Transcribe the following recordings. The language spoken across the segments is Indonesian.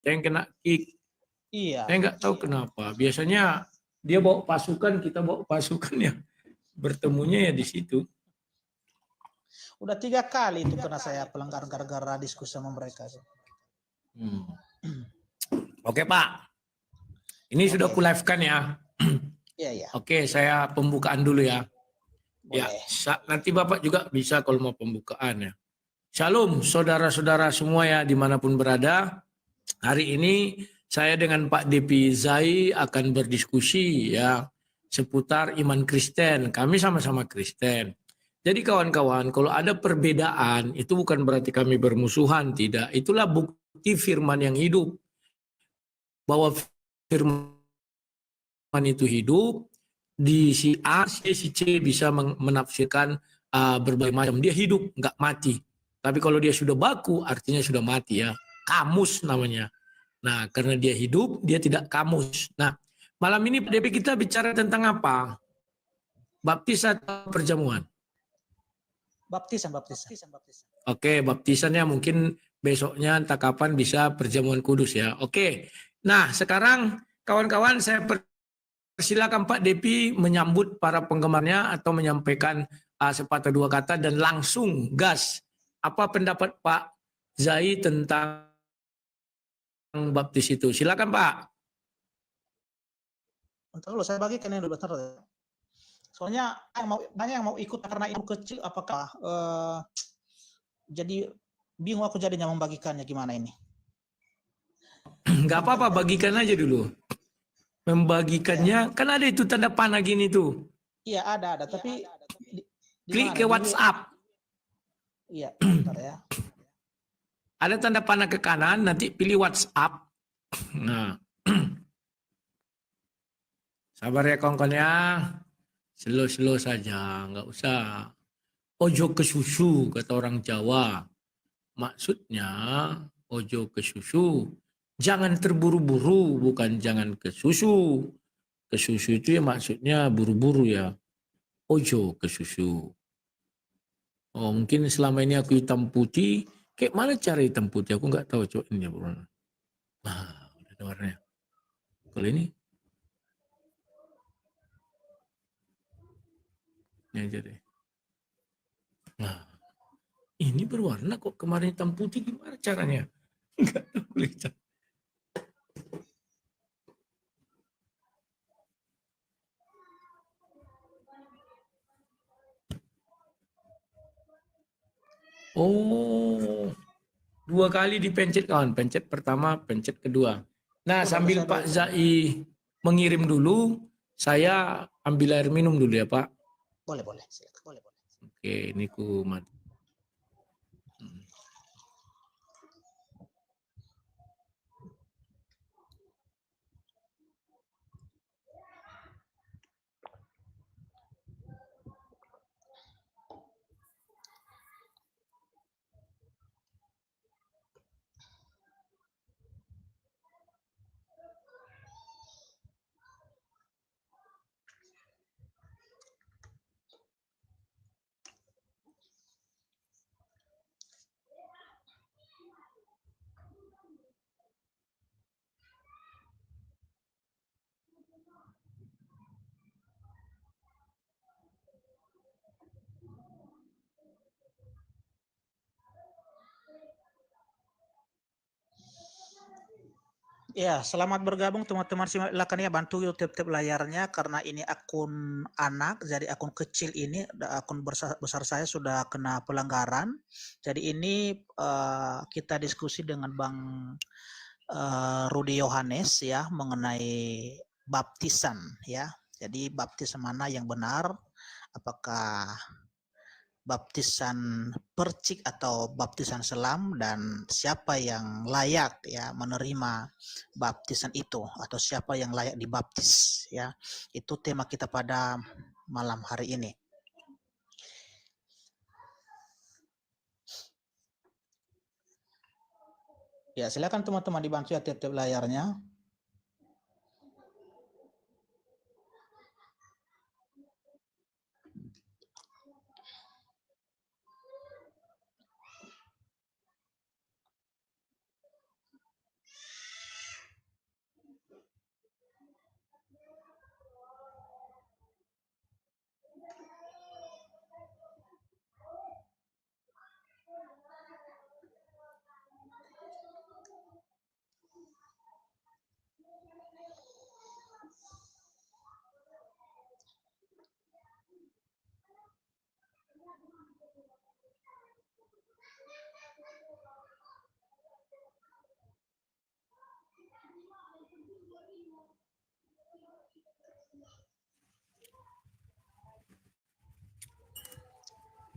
yang kena kick. Iya. Saya nggak tahu kenapa. Biasanya dia bawa pasukan, kita bawa pasukan ya. Bertemunya ya di situ. Udah 3 kali itu kena saya pelanggaran gara-gara diskusi sama mereka. Oke Pak. Ini sudah ku live kan ya. Iya, iya. Oke, saya pembukaan dulu ya. Boleh. Ya, nanti Bapak juga bisa kalau mau pembukaan ya. Shalom saudara-saudara semua ya dimanapun berada. Hari ini saya dengan Pak Depi Zai akan berdiskusi ya seputar iman Kristen. Kami sama-sama Kristen. Jadi kawan-kawan, kalau ada perbedaan itu bukan berarti kami bermusuhan, tidak. Itulah bukti firman yang hidup. Bahwa firman itu hidup, di si A, si C bisa menafsirkan berbagai macam. Dia hidup, nggak mati. Tapi kalau dia sudah baku, artinya sudah mati ya. Kamus namanya. Nah, karena dia hidup, dia tidak kamus. Nah, malam ini Pak DP kita bicara tentang apa? Baptis atau perjamuan? Baptisan. Oke, baptisannya mungkin besoknya entah kapan bisa perjamuan kudus ya. Oke. Nah, sekarang kawan-kawan saya persilakan Pak Depi menyambut para penggemarnya atau menyampaikan sepatah dua kata dan langsung gas. Apa pendapat Pak Zai tentang baptis itu? Silakan Pak. Bentar dulu, saya bagikan ini dulu, bentar. Soalnya banyak yang mau ikut karena itu kecil, apakah jadi bingung aku jadinya membagikannya gimana ini. Nggak apa-apa, bagikan aja dulu. Membagikannya, kan ada itu tanda panah gini tuh. Iya ada, tapi klik ke WhatsApp. Iya, bentar ya. Ada tanda panah ke kanan, nanti pilih WhatsApp. Nah, sabar ya kawan-kawan ya. Slow-slow saja, nggak usah. Ojo ke susu, kata orang Jawa. Maksudnya, ojo ke susu. Jangan terburu-buru, bukan jangan ke susu. Ke susu itu ya maksudnya buru-buru ya. Ojo ke susu. Oh, mungkin selama ini aku hitam putih. Kayak mana cara hitam putih? Aku nggak tahu. Coba ini ya, bro. Nah, udah ada warnanya. Kalau ini aja deh. Nah, ini berwarna kok kemarin hitam putih, gimana caranya? Enggak boleh. Oh, 2 kali dipencet kawan. Pencet pertama, pencet kedua. Nah, sambil Pak Zai mengirim dulu, saya ambil air minum dulu ya Pak. Boleh. Oke, ini ku mati. Ya, selamat bergabung teman-teman. Silakan ya bantu YouTube layarnya karena ini akun anak, jadi akun kecil ini, akun besar saya sudah kena pelanggaran. Jadi ini kita diskusi dengan Bang Rudi Yohanes ya mengenai baptisan ya. Jadi baptisan mana yang benar? Apakah baptisan percik atau baptisan selam, dan siapa yang layak ya menerima baptisan itu atau siapa yang layak dibaptis ya. Itu tema kita pada malam hari ini. Ya, silakan teman-teman dibantu ya tiap-tiap layarnya.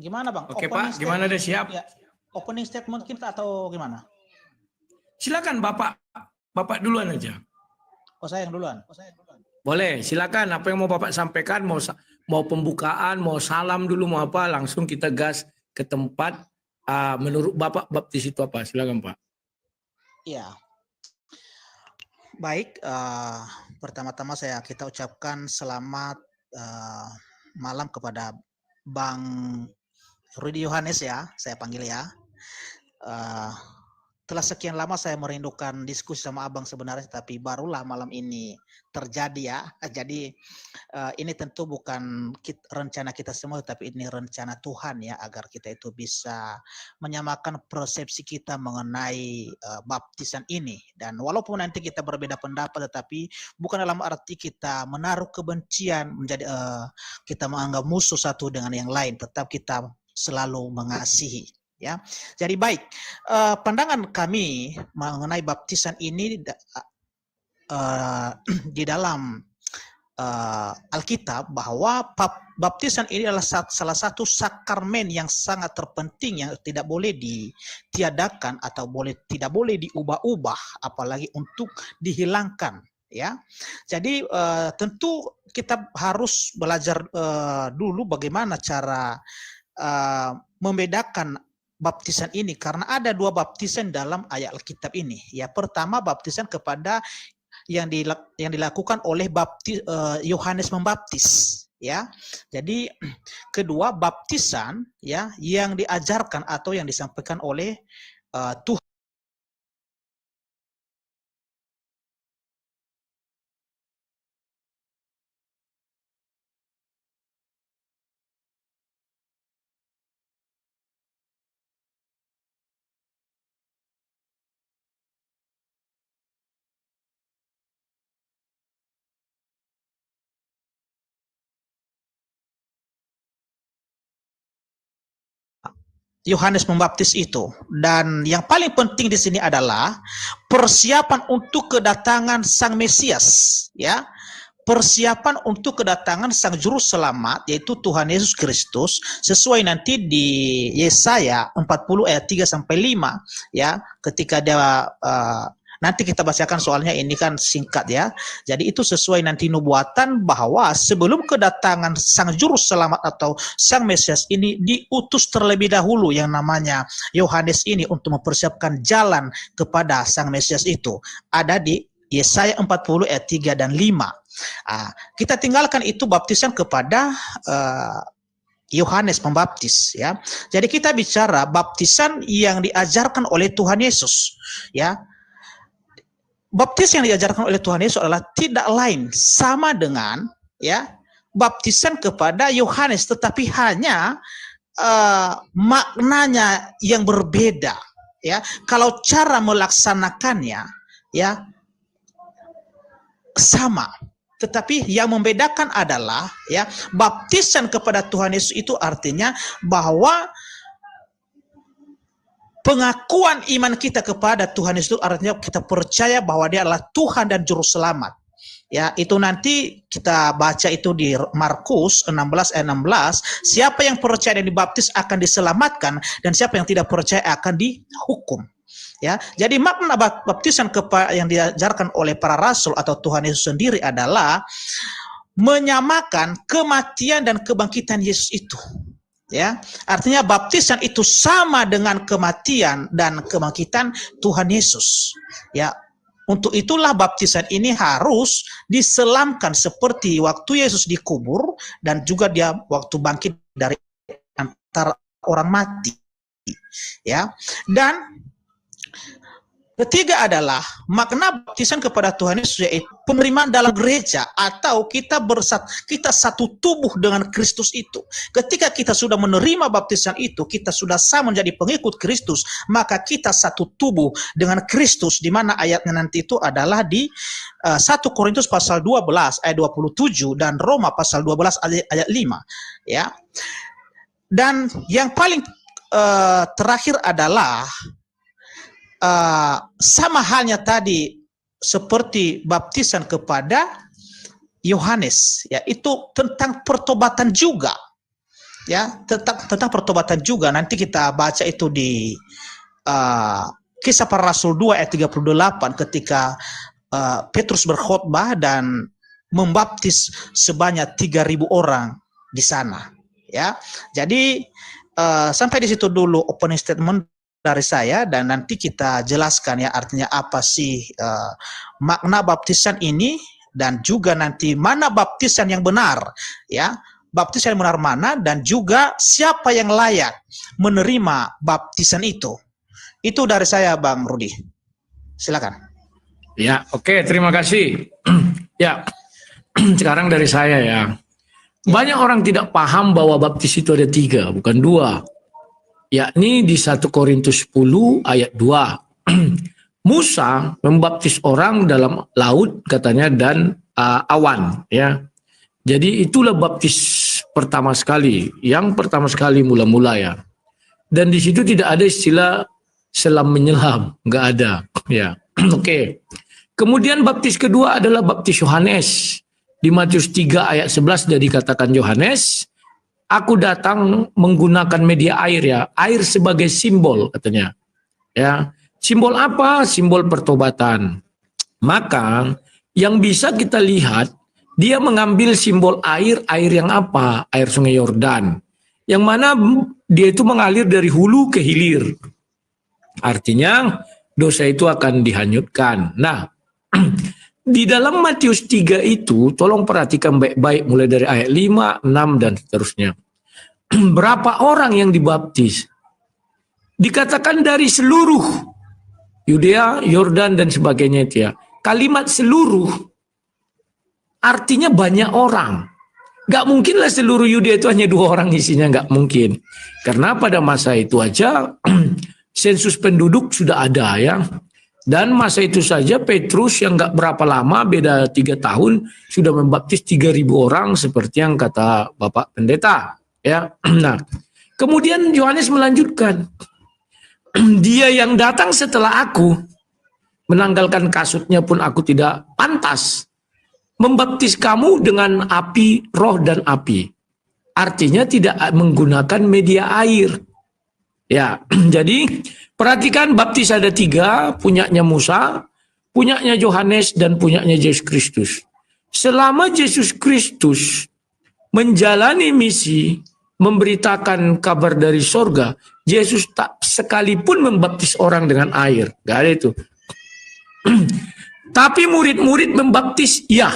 Gimana Bang? Oke Opening Pak, gimana udah siap? Ya, opening statement kita atau gimana? Silakan Bapak duluan aja. Oh saya yang duluan. Boleh, silakan. Apa yang mau Bapak sampaikan, mau pembukaan, mau salam dulu, mau apa, langsung kita gas ke tempat. Menurut Bapak baptis itu apa? Silakan Pak. Iya. Baik, pertama-tama kita ucapkan selamat malam kepada Bang Rudi Yohanes ya, saya panggil ya. Telah sekian lama saya merindukan diskusi sama Abang sebenarnya, tapi barulah malam ini terjadi ya. Jadi ini tentu bukan rencana kita semua, tapi ini rencana Tuhan ya, agar kita itu bisa menyamakan persepsi kita mengenai baptisan ini. Dan walaupun nanti kita berbeda pendapat, tetapi bukan dalam arti kita menaruh kebencian, menjadi kita menganggap musuh satu dengan yang lain, tetap kita selalu mengasihi. Ya, jadi baik, pandangan kami mengenai baptisan ini di dalam Alkitab, bahwa baptisan ini adalah salah satu sakramen yang sangat terpenting yang tidak boleh ditiadakan atau tidak boleh diubah-ubah, apalagi untuk dihilangkan. Ya, jadi tentu kita harus belajar dulu bagaimana cara membedakan baptisan ini, karena ada dua baptisan dalam ayat Alkitab ini. Ya, pertama baptisan kepada yang dilakukan oleh Yohanes Pembaptis. Ya, jadi kedua baptisan ya yang diajarkan atau yang disampaikan oleh Tuhan. Yohanes Pembaptis itu. Dan yang paling penting di sini adalah persiapan untuk kedatangan Sang Mesias, ya. Persiapan untuk kedatangan Sang Juru Selamat, yaitu Tuhan Yesus Kristus, sesuai nanti di Yesaya 40 ayat 3 sampai 5, ya, ketika dia nanti kita bacakan soalnya ini kan singkat ya. Jadi itu sesuai nanti nubuatan bahwa sebelum kedatangan Sang Juru Selamat atau Sang Mesias ini diutus terlebih dahulu yang namanya Yohanes ini untuk mempersiapkan jalan kepada Sang Mesias itu. Ada di Yesaya 40 ayat 3 dan 5. Kita tinggalkan itu baptisan kepada Yohanes Pembaptis ya. Jadi kita bicara baptisan yang diajarkan oleh Tuhan Yesus ya. Baptis yang diajarkan oleh Tuhan Yesus adalah tidak lain sama dengan ya baptisan kepada Yohanes, tetapi hanya maknanya yang berbeda ya. Kalau cara melaksanakannya ya sama, tetapi yang membedakan adalah ya baptisan kepada Tuhan Yesus itu artinya bahwa pengakuan iman kita kepada Tuhan Yesus artinya kita percaya bahwa Dia adalah Tuhan dan Juru Selamat. Ya, itu nanti kita baca itu di Markus 16 ayat 16, siapa yang percaya dan dibaptis akan diselamatkan dan siapa yang tidak percaya akan dihukum. Ya, jadi makna baptisan yang diajarkan oleh para rasul atau Tuhan Yesus sendiri adalah menyamakan kematian dan kebangkitan Yesus itu. Ya, artinya baptisan itu sama dengan kematian dan kebangkitan Tuhan Yesus. Ya, untuk itulah baptisan ini harus diselamkan seperti waktu Yesus dikubur dan juga dia waktu bangkit dari antara orang mati. Ya, dan ketiga adalah makna baptisan kepada Tuhan Yesus, yaitu penerimaan dalam gereja atau kita satu tubuh dengan Kristus itu. Ketika kita sudah menerima baptisan itu, kita sudah sah menjadi pengikut Kristus, maka kita satu tubuh dengan Kristus, di mana ayatnya nanti itu adalah di 1 Korintus pasal 12 ayat 27 dan Roma pasal 12 ayat 5 ya. Dan yang paling terakhir adalah sama halnya tadi seperti baptisan kepada Yohanes, ya, itu tentang pertobatan juga. ya, tentang pertobatan juga. Nanti kita baca itu di Kisah Para Rasul 2 ayat 38 ketika Petrus berkhotbah dan membaptis sebanyak 3.000 orang di sana, ya. Jadi sampai di situ dulu opening statement dari saya, dan nanti kita jelaskan ya artinya apa sih makna baptisan ini, dan juga nanti mana baptisan yang benar, ya. Baptisan yang benar mana, dan juga siapa yang layak menerima baptisan itu. Itu dari saya, Bang Rudi. Silakan. Ya, oke, terima kasih. Ya, sekarang dari saya ya. Banyak orang tidak paham bahwa baptis itu ada 3, bukan 2. Yakni di 1 Korintus 10 ayat 2. Musa membaptis orang dalam laut katanya dan awan, ya. Jadi itulah baptis pertama sekali, yang pertama sekali mula-mula ya. Dan di situ tidak ada istilah selam menyelam, nggak ada, ya. Oke. Kemudian baptis kedua adalah baptis Yohanes. Di Matius 3 ayat 11 sudah dikatakan Yohanes, aku datang menggunakan media air ya, air sebagai simbol katanya. Ya, simbol apa? Simbol pertobatan. Maka yang bisa kita lihat, dia mengambil simbol air yang apa? Air Sungai Yordan. Yang mana dia itu mengalir dari hulu ke hilir. Artinya dosa itu akan dihanyutkan. Nah, di dalam Matius 3 itu, tolong perhatikan baik-baik mulai dari ayat 5, 6, dan seterusnya. Berapa orang yang dibaptis? Dikatakan dari seluruh Yudea, Yordan, dan sebagainya itu ya. Kalimat seluruh artinya banyak orang. Gak mungkinlah seluruh Yudea itu hanya 2 orang isinya, gak mungkin. Karena pada masa itu aja sensus penduduk sudah ada ya. Dan masa itu saja Petrus yang gak berapa lama, beda 3 tahun, sudah membaptis 3.000 orang seperti yang kata Bapak Pendeta. Ya, nah, kemudian Yohanes melanjutkan, dia yang datang setelah aku, menanggalkan kasutnya pun aku tidak pantas, membaptis kamu dengan api, roh dan api. Artinya tidak menggunakan media air. Ya, jadi perhatikan baptis ada 3, punyanya Musa, punyanya Yohanes, dan punyanya Yesus Kristus. Selama Yesus Kristus menjalani misi, memberitakan kabar dari sorga, Yesus tak sekalipun membaptis orang dengan air. Gak ada itu. Tapi murid-murid membaptis, ya.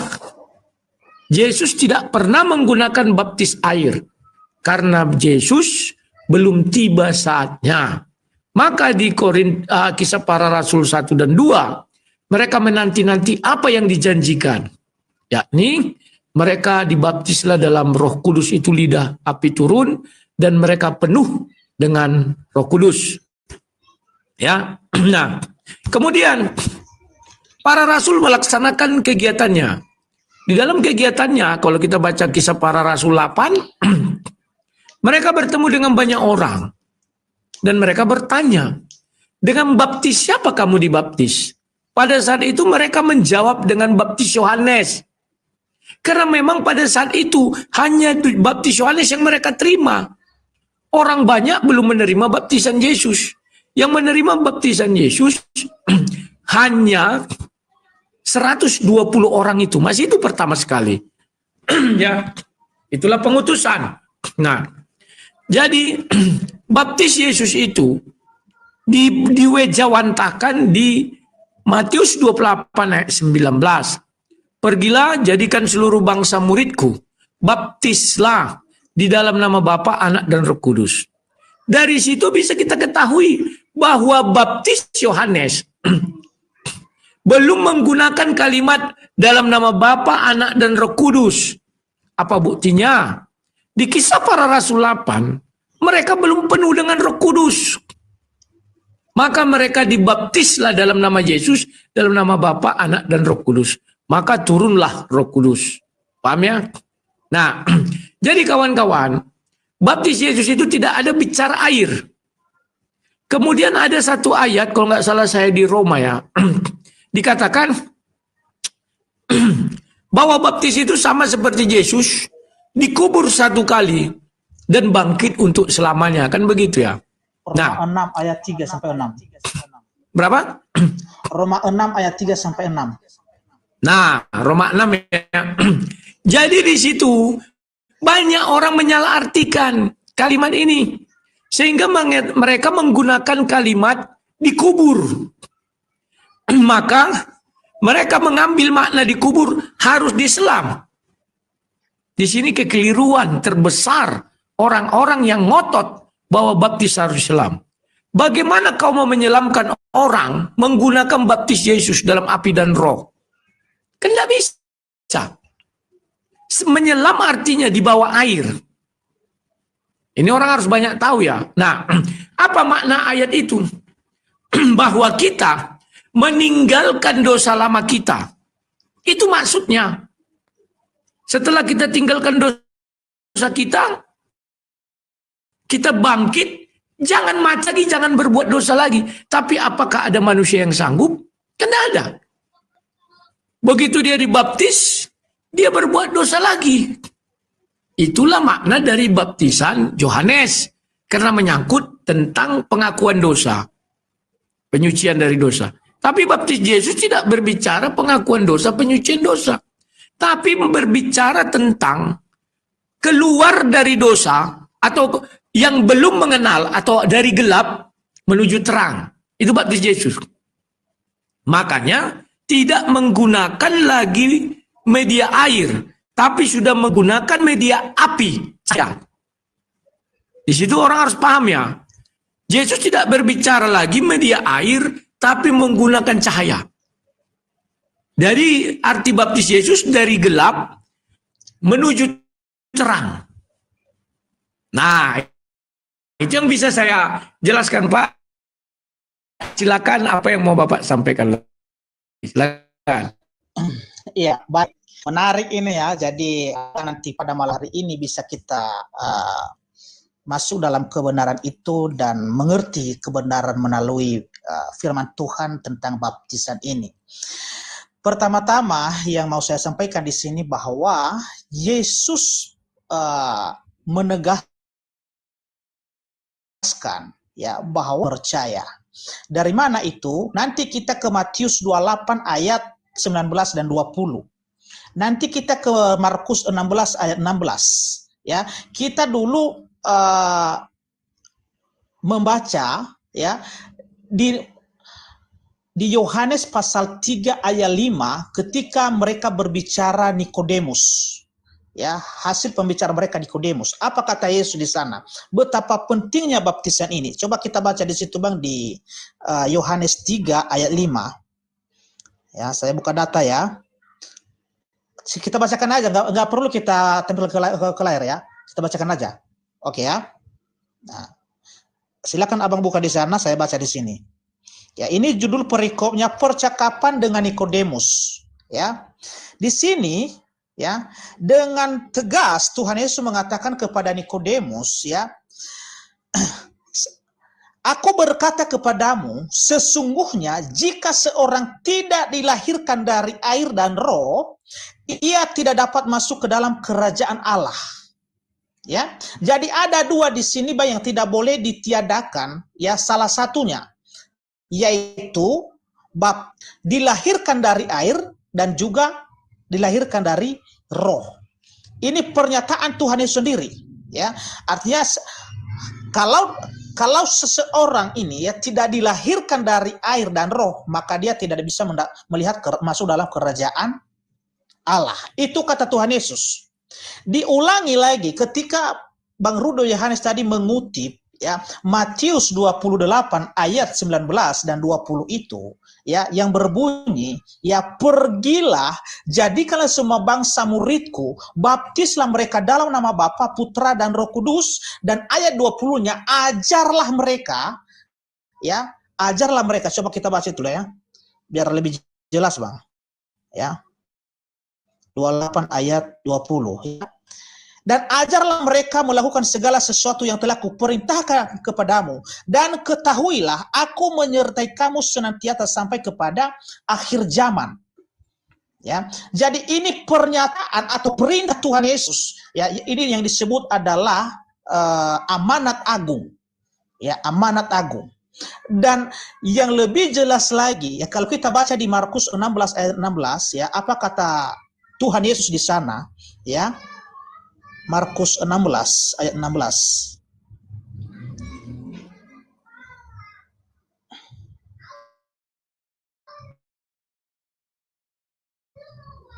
Yesus tidak pernah menggunakan baptis air. Karena Yesus belum tiba saatnya. Maka di Kisah Para Rasul 1 dan 2, mereka menanti-nanti apa yang dijanjikan. Yakni mereka dibaptislah dalam Roh Kudus, itu lidah api turun, dan mereka penuh dengan Roh Kudus. Ya. Nah, kemudian para rasul melaksanakan kegiatannya. Di dalam kegiatannya, kalau kita baca Kisah Para Rasul 8, mereka bertemu dengan banyak orang. Dan mereka bertanya, dengan baptis siapa kamu dibaptis? Pada saat itu mereka menjawab dengan baptis Yohanes. Karena memang pada saat itu hanya baptis Yohanes yang mereka terima. Orang banyak belum menerima baptisan Yesus. Yang menerima baptisan Yesus hanya 120 orang itu. Masih itu pertama sekali. Ya, itulah pengutusan. Nah, jadi baptis Yesus itu diwejawantakan di Matius 28 ayat 19. Pergilah, jadikan seluruh bangsa muridku. Baptislah di dalam nama Bapa, Anak, dan Roh Kudus. Dari situ bisa kita ketahui bahwa baptis Yohanes belum menggunakan kalimat dalam nama Bapa, Anak, dan Roh Kudus. Apa buktinya? Di Kisah Para Rasul 8, mereka belum penuh dengan Roh Kudus. Maka mereka dibaptislah dalam nama Yesus, dalam nama Bapa, Anak, dan Roh Kudus. Maka turunlah Roh Kudus. Paham ya? Nah, jadi kawan-kawan, baptis Yesus itu tidak ada bicara air. Kemudian ada satu ayat, kalau nggak salah saya di Roma ya, dikatakan bahwa baptis itu sama seperti Yesus, dikubur 1 kali. dan bangkit untuk selamanya. Kan begitu ya. Roma 6 ayat 3 sampai 6. Berapa? Roma 6 ayat 3 sampai 6. Nah, Roma 6 ya. Jadi di situ banyak orang menyalahartikan kalimat ini. Sehingga mereka menggunakan kalimat dikubur. Maka mereka mengambil makna dikubur harus diselam. Di sini kekeliruan terbesar orang-orang yang ngotot bahwa baptis harus diselam. Bagaimana kau mau menyelamkan orang menggunakan baptis Yesus dalam api dan roh? Kan tidak bisa. Menyelam artinya di bawah air. Ini orang harus banyak tahu ya. Nah, apa makna ayat itu? Bahwa kita meninggalkan dosa lama kita. Itu maksudnya. Setelah kita tinggalkan dosa kita bangkit, jangan mati lagi, jangan berbuat dosa lagi. Tapi apakah ada manusia yang sanggup? Kan tidak ada. Begitu dia dibaptis, dia berbuat dosa lagi. Itulah makna dari baptisan Yohanes. Karena menyangkut tentang pengakuan dosa. Penyucian dari dosa. Tapi baptis Yesus tidak berbicara pengakuan dosa, penyucian dosa. Tapi berbicara tentang keluar dari dosa atau yang belum mengenal atau dari gelap menuju terang. Itu baptis Yesus. Makanya tidak menggunakan lagi media air, tapi sudah menggunakan media api. Di situ orang harus paham ya. Yesus tidak berbicara lagi media air, tapi menggunakan cahaya. Dari arti baptis Yesus dari gelap menuju terang. Nah, itu yang bisa saya jelaskan, Pak. Silakan apa yang mau Bapak sampaikan. Silakan. Iya, baik. Menarik ini ya. Jadi nanti pada malam hari ini bisa kita masuk dalam kebenaran itu dan mengerti kebenaran melalui firman Tuhan tentang baptisan ini. Pertama-tama yang mau saya sampaikan di sini bahwa Yesus menegaskan ya bahwa percaya. Dari mana itu? Nanti kita ke Matius 28 ayat 19 dan 20. Nanti kita ke Markus 16 ayat 16. Ya, kita dulu membaca ya di Yohanes pasal 3 ayat 5 ketika mereka berbicara Nikodemus. Ya, hasil pembicaraan mereka Nikodemus. Apa kata Yesus di sana? Betapa pentingnya baptisan ini. Coba kita baca di situ Bang di Yohanes 3 ayat 5. Ya, saya buka data ya. Kita bacakan aja, nggak perlu kita tempel ke layar ya. Kita bacakan aja. Oke ya. Nah, silakan Abang buka di sana, saya baca di sini. Ya, ini judul perikopnya percakapan dengan Nikodemus. Ya, di sini ya dengan tegas Tuhan Yesus mengatakan kepada Nikodemus ya, Aku berkata kepadamu, sesungguhnya jika seorang tidak dilahirkan dari air dan roh, ia tidak dapat masuk ke dalam kerajaan Allah. Ya, jadi ada dua di sini yang tidak boleh ditiadakan. Ya, salah satunya yaitu dilahirkan dari air dan juga dilahirkan dari roh. Ini pernyataan Tuhan Yesus sendiri. Ya, artinya kalau seseorang ini ya tidak dilahirkan dari air dan roh, maka dia tidak bisa melihat masuk dalam kerajaan Allah. Itu kata Tuhan Yesus. Diulangi lagi ketika Bang Rudo Yohanes tadi mengutip ya Matius 28 ayat 19 dan 20 itu ya yang berbunyi ya pergilah jadikanlah semua bangsa muridku, baptislah mereka dalam nama Bapa, Putra dan Roh Kudus, dan ayat 20-nya ajarlah mereka ya, ajarlah mereka. Coba kita baca itu ya biar lebih jelas Bang ya. 28 ayat 20 ya. Dan ajarlah mereka melakukan segala sesuatu yang telah kuperintahkan kepadamu. Dan ketahuilah, aku menyertai kamu senantiasa sampai kepada akhir zaman. Ya, jadi ini pernyataan atau perintah Tuhan Yesus. Ya, ini yang disebut adalah amanat agung, ya, amanat agung. Dan yang lebih jelas lagi, ya, kalau kita baca di Markus 16 ayat 16, ya, apa kata Tuhan Yesus di sana, ya. Markus 16 ayat 16.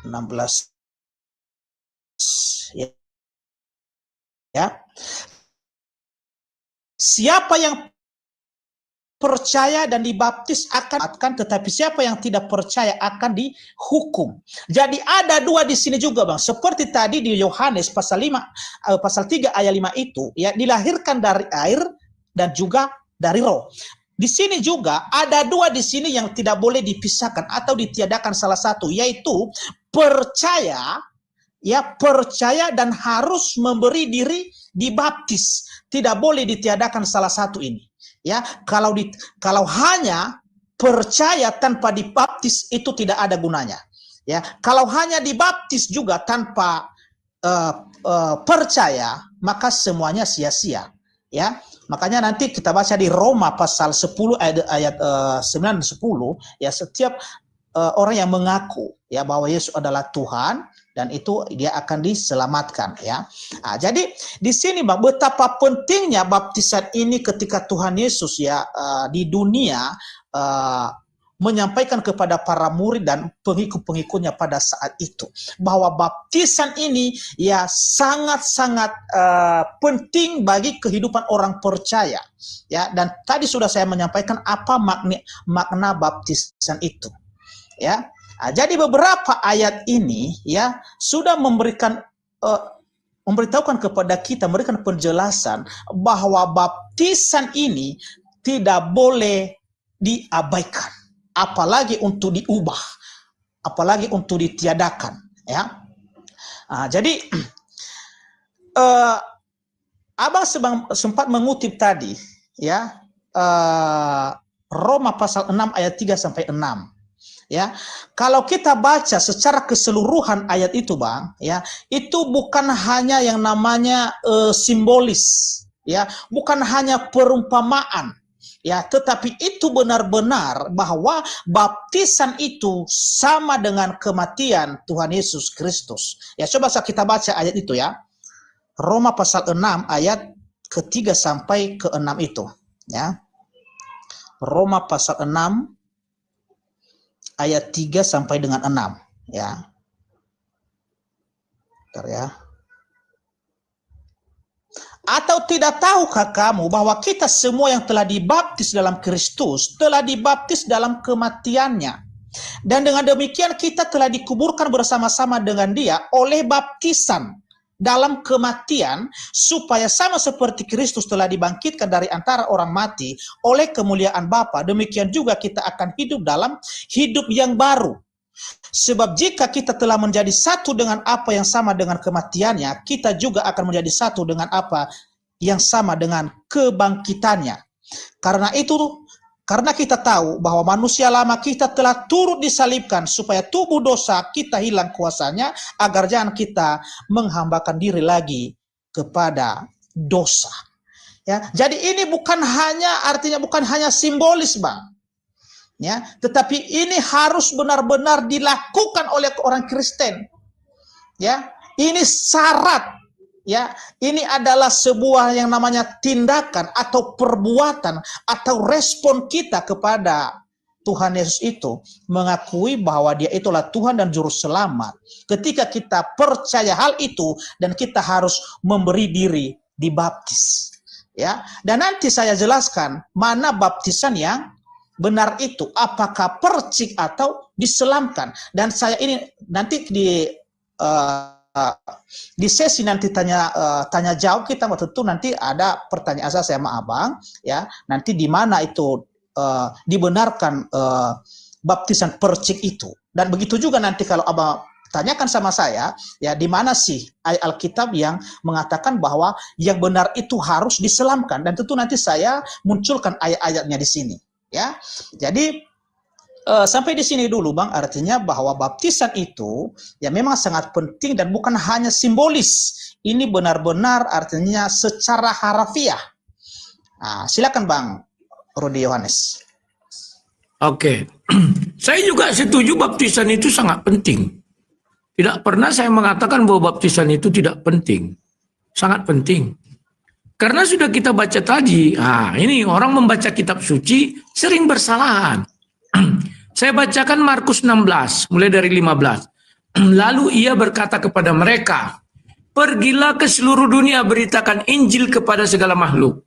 16, ya. Siapa yang percaya dan dibaptis akan, tetapi siapa yang tidak percaya akan dihukum. Jadi ada dua di sini juga, Bang. Seperti tadi di Yohanes pasal 3 ayat 5 itu, ya, dilahirkan dari air dan juga dari roh. Di sini juga ada dua di sini yang tidak boleh dipisahkan atau ditiadakan salah satu, yaitu percaya, ya, percaya dan harus memberi diri dibaptis. Tidak boleh ditiadakan salah satu ini. Ya, kalau hanya percaya tanpa dibaptis itu tidak ada gunanya. Ya, kalau hanya dibaptis juga tanpa percaya, maka semuanya sia-sia. Ya, makanya nanti kita baca di Roma pasal 10 ayat 9 dan 10, ya, setiap orang yang mengaku, ya, bahwa Yesus adalah Tuhan, dan itu dia akan diselamatkan, ya. Nah, jadi di sini, Bang, betapa pentingnya baptisan ini ketika Tuhan Yesus, ya, di dunia menyampaikan kepada para murid dan pengikut-pengikutnya pada saat itu, bahwa baptisan ini, ya, sangat-sangat penting bagi kehidupan orang percaya, ya. Dan tadi sudah saya menyampaikan apa makna baptisan itu, ya. Nah, jadi beberapa ayat ini, ya, sudah memberitahukan kepada kita, memberikan penjelasan bahwa baptisan ini tidak boleh diabaikan, apalagi untuk diubah, apalagi untuk ditiadakan, ya. Nah, jadi Abang sempat mengutip tadi, ya, Roma pasal 6 ayat 3 sampai 6. Ya, kalau kita baca secara keseluruhan ayat itu, Bang, ya, itu bukan hanya yang namanya simbolis, ya, bukan hanya perumpamaan, ya, tetapi itu benar-benar bahwa baptisan itu sama dengan kematian Tuhan Yesus Kristus. Ya, coba kita baca ayat itu, ya. Roma pasal 6 ayat ke-3 sampai ke-6 itu, ya. Roma pasal 6 ayat 3 sampai dengan 6, ya. Bentar, ya. Atau tidak tahukah kamu bahwa kita semua yang telah dibaptis dalam Kristus telah dibaptis dalam kematiannya, dan dengan demikian kita telah dikuburkan bersama-sama dengan Dia oleh baptisan dalam kematian, supaya sama seperti Kristus telah dibangkitkan dari antara orang mati oleh kemuliaan Bapa, demikian juga kita akan hidup dalam hidup yang baru. Sebab jika kita telah menjadi satu dengan apa yang sama dengan kematiannya, kita juga akan menjadi satu dengan apa yang sama dengan kebangkitannya. Karena kita tahu bahwa manusia lama kita telah turut disalibkan supaya tubuh dosa kita hilang kuasanya, agar jangan kita menghambakan diri lagi kepada dosa. Ya, jadi ini artinya bukan hanya simbolis, Bang. Ya, tetapi ini harus benar-benar dilakukan oleh orang Kristen. Ya, ini syarat. Ya, ini adalah sebuah yang namanya tindakan atau perbuatan atau respon kita kepada Tuhan Yesus itu, mengakui bahwa Dia itulah Tuhan dan Juru Selamat. Ketika kita percaya hal itu, dan kita harus memberi diri dibaptis. Ya, dan nanti saya jelaskan mana baptisan yang benar itu, apakah percik atau diselamkan. Dan saya ini nanti di sesi nanti tanya jawab kita, tentu nanti ada pertanyaan saya sama Abang, ya, nanti di mana itu dibenarkan baptisan percik itu. Dan begitu juga nanti kalau Abang tanyakan sama saya, ya, di mana sih ayat Alkitab yang mengatakan bahwa yang benar itu harus diselamkan, dan tentu nanti saya munculkan ayat-ayatnya di sini, ya. Jadi Sampai di sini dulu Bang, artinya bahwa baptisan itu ya memang sangat penting dan bukan hanya simbolis. Ini benar-benar artinya secara harafiah. Nah, silakan Bang Rudi Yohanes. Oke. Saya juga setuju baptisan itu sangat penting. Tidak pernah saya mengatakan bahwa baptisan itu tidak penting. Sangat penting. Karena sudah kita baca tadi, ini orang membaca kitab suci sering bersalahan. Saya bacakan Markus 16, mulai dari 15. Lalu ia berkata kepada mereka, pergilah ke seluruh dunia, beritakan Injil kepada segala makhluk.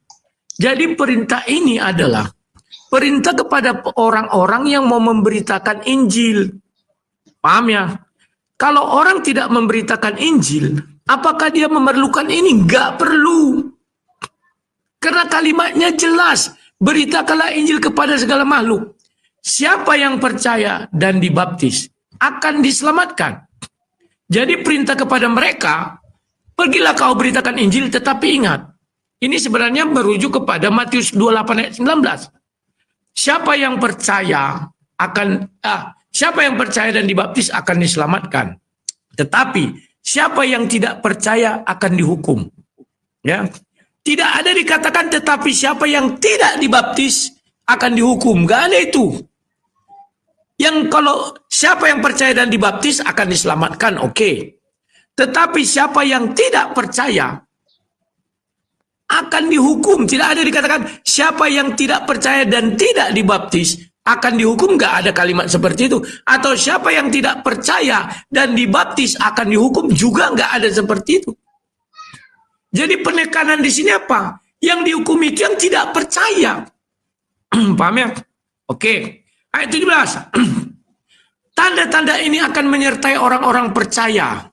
Jadi perintah ini adalah perintah kepada orang-orang yang mau memberitakan Injil. Paham ya? Kalau orang tidak memberitakan Injil, apakah dia memerlukan ini? Enggak perlu. Karena kalimatnya jelas, beritakanlah Injil kepada segala makhluk. Siapa yang percaya dan dibaptis akan diselamatkan. Jadi perintah kepada mereka, pergilah kau beritakan Injil, tetapi ingat, ini sebenarnya merujuk kepada Matius 28 ayat 19. Siapa yang percaya dan dibaptis akan diselamatkan. Tetapi siapa yang tidak percaya akan dihukum. Ya. Tidak ada dikatakan tetapi siapa yang tidak dibaptis akan dihukum. Gak ada itu. Yang kalau siapa yang percaya dan dibaptis akan diselamatkan, oke. Tetapi siapa yang tidak percaya akan dihukum. Tidak ada dikatakan siapa yang tidak percaya dan tidak dibaptis akan dihukum. Gak ada kalimat seperti itu. Atau siapa yang tidak percaya dan dibaptis akan dihukum, juga gak ada seperti itu. Jadi penekanan di sini apa? Yang dihukum itu yang tidak percaya. Paham ya? Oke. Ayat 17. Tanda-tanda ini akan menyertai orang-orang percaya.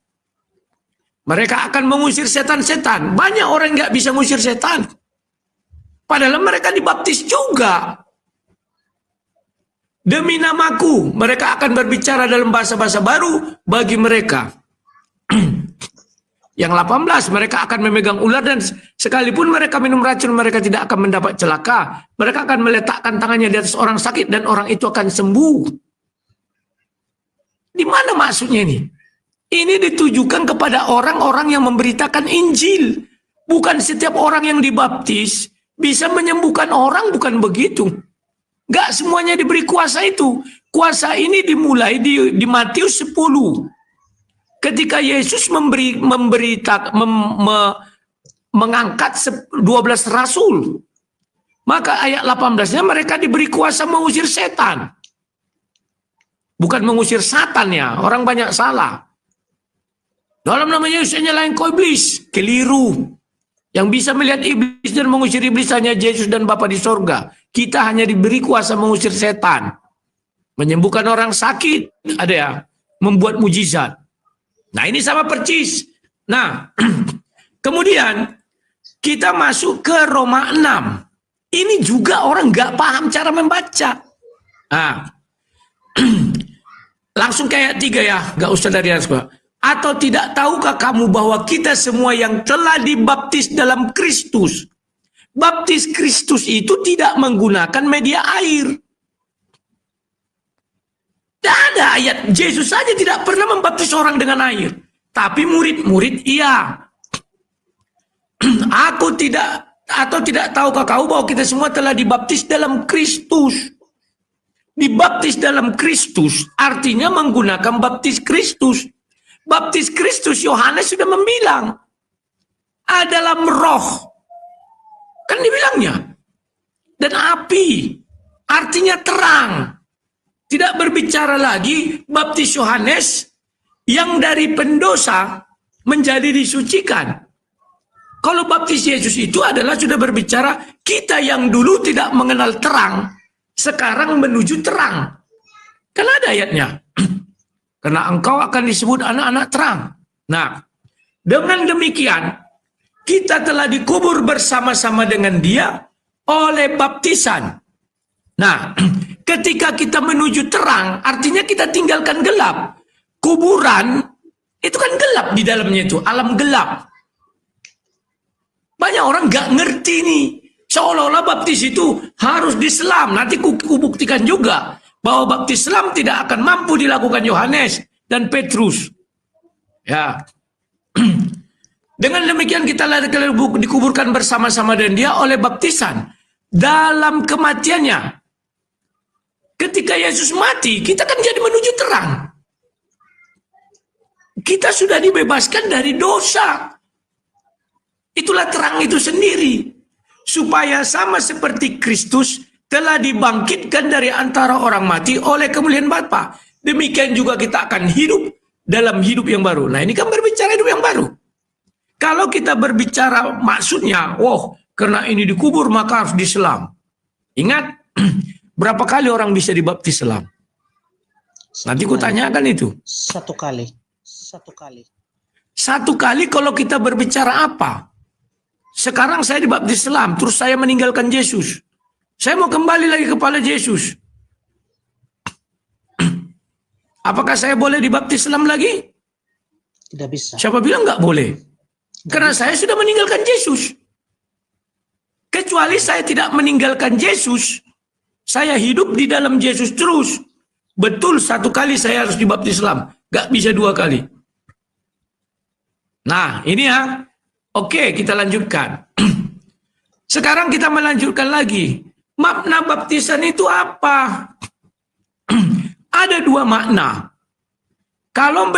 Mereka akan mengusir setan-setan. Banyak orang nggak bisa mengusir setan. Padahal mereka dibaptis juga. Demi namaku, mereka akan berbicara dalam bahasa-bahasa baru bagi mereka. Yang 18, mereka akan memegang ular dan sekalipun mereka minum racun, mereka tidak akan mendapat celaka. Mereka akan meletakkan tangannya di atas orang sakit dan orang itu akan sembuh. Di mana maksudnya ini? Ini ditujukan kepada orang-orang yang memberitakan Injil. Bukan setiap orang yang dibaptis bisa menyembuhkan orang, bukan begitu. Gak semuanya diberi kuasa itu. Kuasa ini dimulai di Matius 10. Ketika Yesus mengangkat 12 rasul, maka ayat 18-nya mereka diberi kuasa mengusir setan. Bukan mengusir satan ya, orang banyak salah. Dalam nama Yesus nyalain kau iblis, keliru. Yang bisa melihat iblis dan mengusir iblis hanya Yesus dan Bapa di sorga. Kita hanya diberi kuasa mengusir setan. Menyembuhkan orang sakit, ada ya, membuat mujizat. Nah ini sama percis. Nah kemudian kita masuk ke Roma 6. Ini juga orang nggak paham cara membaca. Nah, langsung ke ayat 3 ya, nggak usah dari atas. Atau tidak tahukah kamu bahwa kita semua yang telah dibaptis dalam Kristus, baptis Kristus itu tidak menggunakan media air. Tidak ada ayat, Yesus saja tidak pernah membaptis orang dengan air. Tapi murid-murid iya. Aku tidak, atau tidak tahukah kau bahwa kita semua telah dibaptis dalam Kristus. Dibaptis dalam Kristus artinya menggunakan baptis Kristus. Baptis Kristus Yohanes sudah membilang. Dalam roh. Kan dibilangnya. Dan api. Artinya terang. Tidak berbicara lagi baptis Yohanes yang dari pendosa menjadi disucikan. Kalau baptis Yesus itu adalah sudah berbicara kita yang dulu tidak mengenal terang, sekarang menuju terang. Kan ada ayatnya. Karena engkau akan disebut anak-anak terang. Nah, dengan demikian kita telah dikubur bersama-sama dengan dia oleh baptisan. Nah, ketika kita menuju terang, artinya kita tinggalkan gelap. Kuburan, itu kan gelap di dalamnya itu, alam gelap. Banyak orang gak ngerti nih. Seolah-olah baptis itu harus diselam. Nanti ku buktikan juga. bahwa baptis Islam tidak akan mampu dilakukan Yohanes dan Petrus. Ya. Dengan demikian kita dikuburkan bersama-sama dengan dia oleh baptisan dalam kematiannya. Ketika Yesus mati, kita kan jadi menuju terang. Kita sudah dibebaskan dari dosa. Itulah terang itu sendiri. Supaya sama seperti Kristus telah dibangkitkan dari antara orang mati oleh kemuliaan Bapa. Demikian juga kita akan hidup dalam hidup yang baru. Nah, ini kan berbicara hidup yang baru. Kalau kita berbicara maksudnya, karena ini dikubur maka harus diselam. Ingat, berapa kali orang bisa dibaptis selam? Nanti ku tanyakan itu. Satu kali. Satu kali kalau kita berbicara apa? Sekarang saya dibaptis selam, terus saya meninggalkan Yesus. Saya mau kembali lagi kepada Yesus. Apakah saya boleh dibaptis selam lagi? Tidak bisa. Siapa bilang nggak boleh? Karena saya sudah meninggalkan Yesus. Kecuali saya tidak meninggalkan Yesus, saya hidup di dalam Yesus terus. Betul, satu kali saya harus dibaptis selam. Nggak bisa 2 kali. Nah, ini ya. Oke, kita lanjutkan. Sekarang kita melanjutkan lagi. Makna baptisan itu apa? Ada 2 makna. Kalau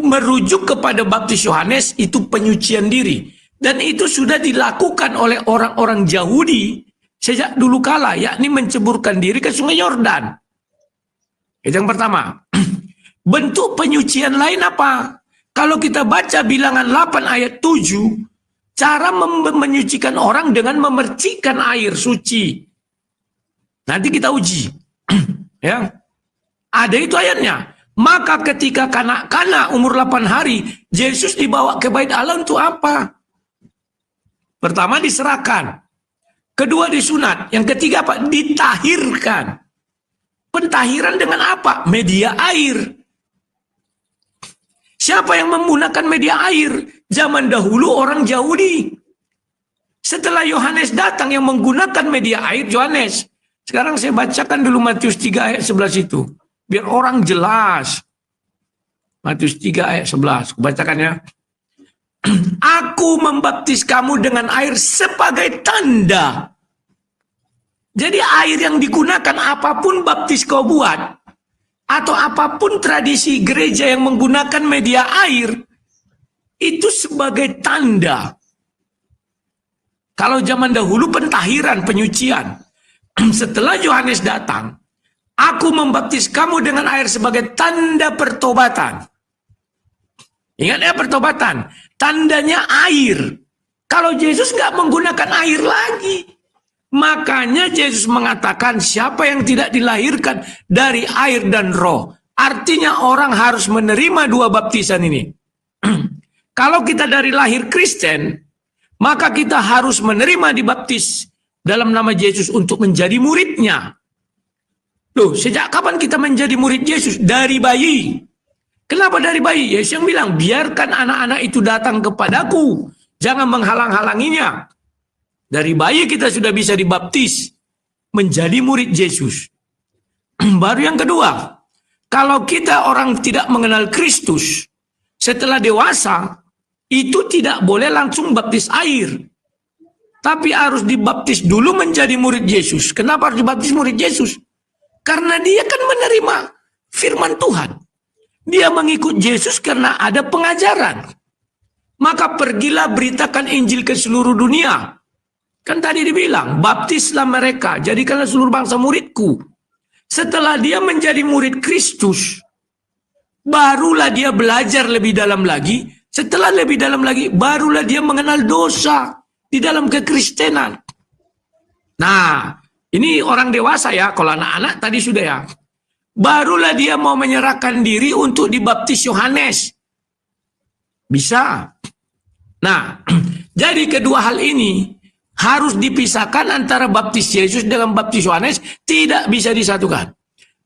merujuk kepada baptis Yohanes, itu penyucian diri. Dan itu sudah dilakukan oleh orang-orang Yahudi sejak dulu kala, yakni menceburkan diri ke sungai Yordan. Itu yang pertama. Bentuk penyucian lain apa? Kalau kita baca bilangan 8 ayat 7, cara menyucikan orang dengan memercikkan air suci. Nanti kita uji. Ya. Ada itu ayatnya. Maka ketika kanak-kanak umur 8 hari, Yesus dibawa ke bait Allah untuk apa? Pertama diserahkan. Kedua disunat. Yang ketiga apa? Ditahirkan. Pentahiran dengan apa? Media air. Siapa yang menggunakan media air? Zaman dahulu orang Yahudi. Setelah Yohanes datang yang menggunakan media air, Yohanes. Sekarang saya bacakan dulu Matius 3 ayat 11 itu. Biar orang jelas. Matius 3 ayat 11. Bacakan ya. Aku membaptis kamu dengan air sebagai tanda. Jadi air yang digunakan, apapun baptis kau buat, atau apapun tradisi gereja yang menggunakan media air, itu sebagai tanda. Kalau zaman dahulu pentahiran, penyucian. Setelah Yohanes datang, aku membaptis kamu dengan air sebagai tanda pertobatan. Ingat ya, pertobatan. Tandanya air. Kalau Yesus nggak menggunakan air lagi. Makanya Yesus mengatakan siapa yang tidak dilahirkan dari air dan roh. Artinya orang harus menerima 2 baptisan ini. Kalau kita dari lahir Kristen, maka kita harus menerima dibaptis dalam nama Yesus untuk menjadi muridnya. Loh, sejak kapan kita menjadi murid Yesus? Dari bayi. Kenapa dari bayi? Yesus yang bilang, biarkan anak-anak itu datang kepadaku. Jangan menghalang-halanginya. Dari bayi kita sudah bisa dibaptis. Menjadi murid Yesus. Baru yang kedua. Kalau kita orang tidak mengenal Kristus. Setelah dewasa. Itu tidak boleh langsung baptis air. Tapi harus dibaptis dulu menjadi murid Yesus. Kenapa harus dibaptis murid Yesus? Karena dia kan menerima firman Tuhan. Dia mengikut Yesus karena ada pengajaran. Maka pergilah beritakan Injil ke seluruh dunia. Kan tadi dibilang, baptislah mereka, jadikanlah seluruh bangsa muridku. Setelah dia menjadi murid Kristus, barulah dia belajar lebih dalam lagi. Setelah lebih dalam lagi, barulah dia mengenal dosa di dalam kekristenan. Nah, ini orang dewasa ya, kalau anak-anak tadi sudah ya. Barulah dia mau menyerahkan diri untuk dibaptis Yohanes. Bisa. Nah, jadi kedua hal ini harus dipisahkan antara baptis Yesus dengan baptis Yohanes, tidak bisa disatukan.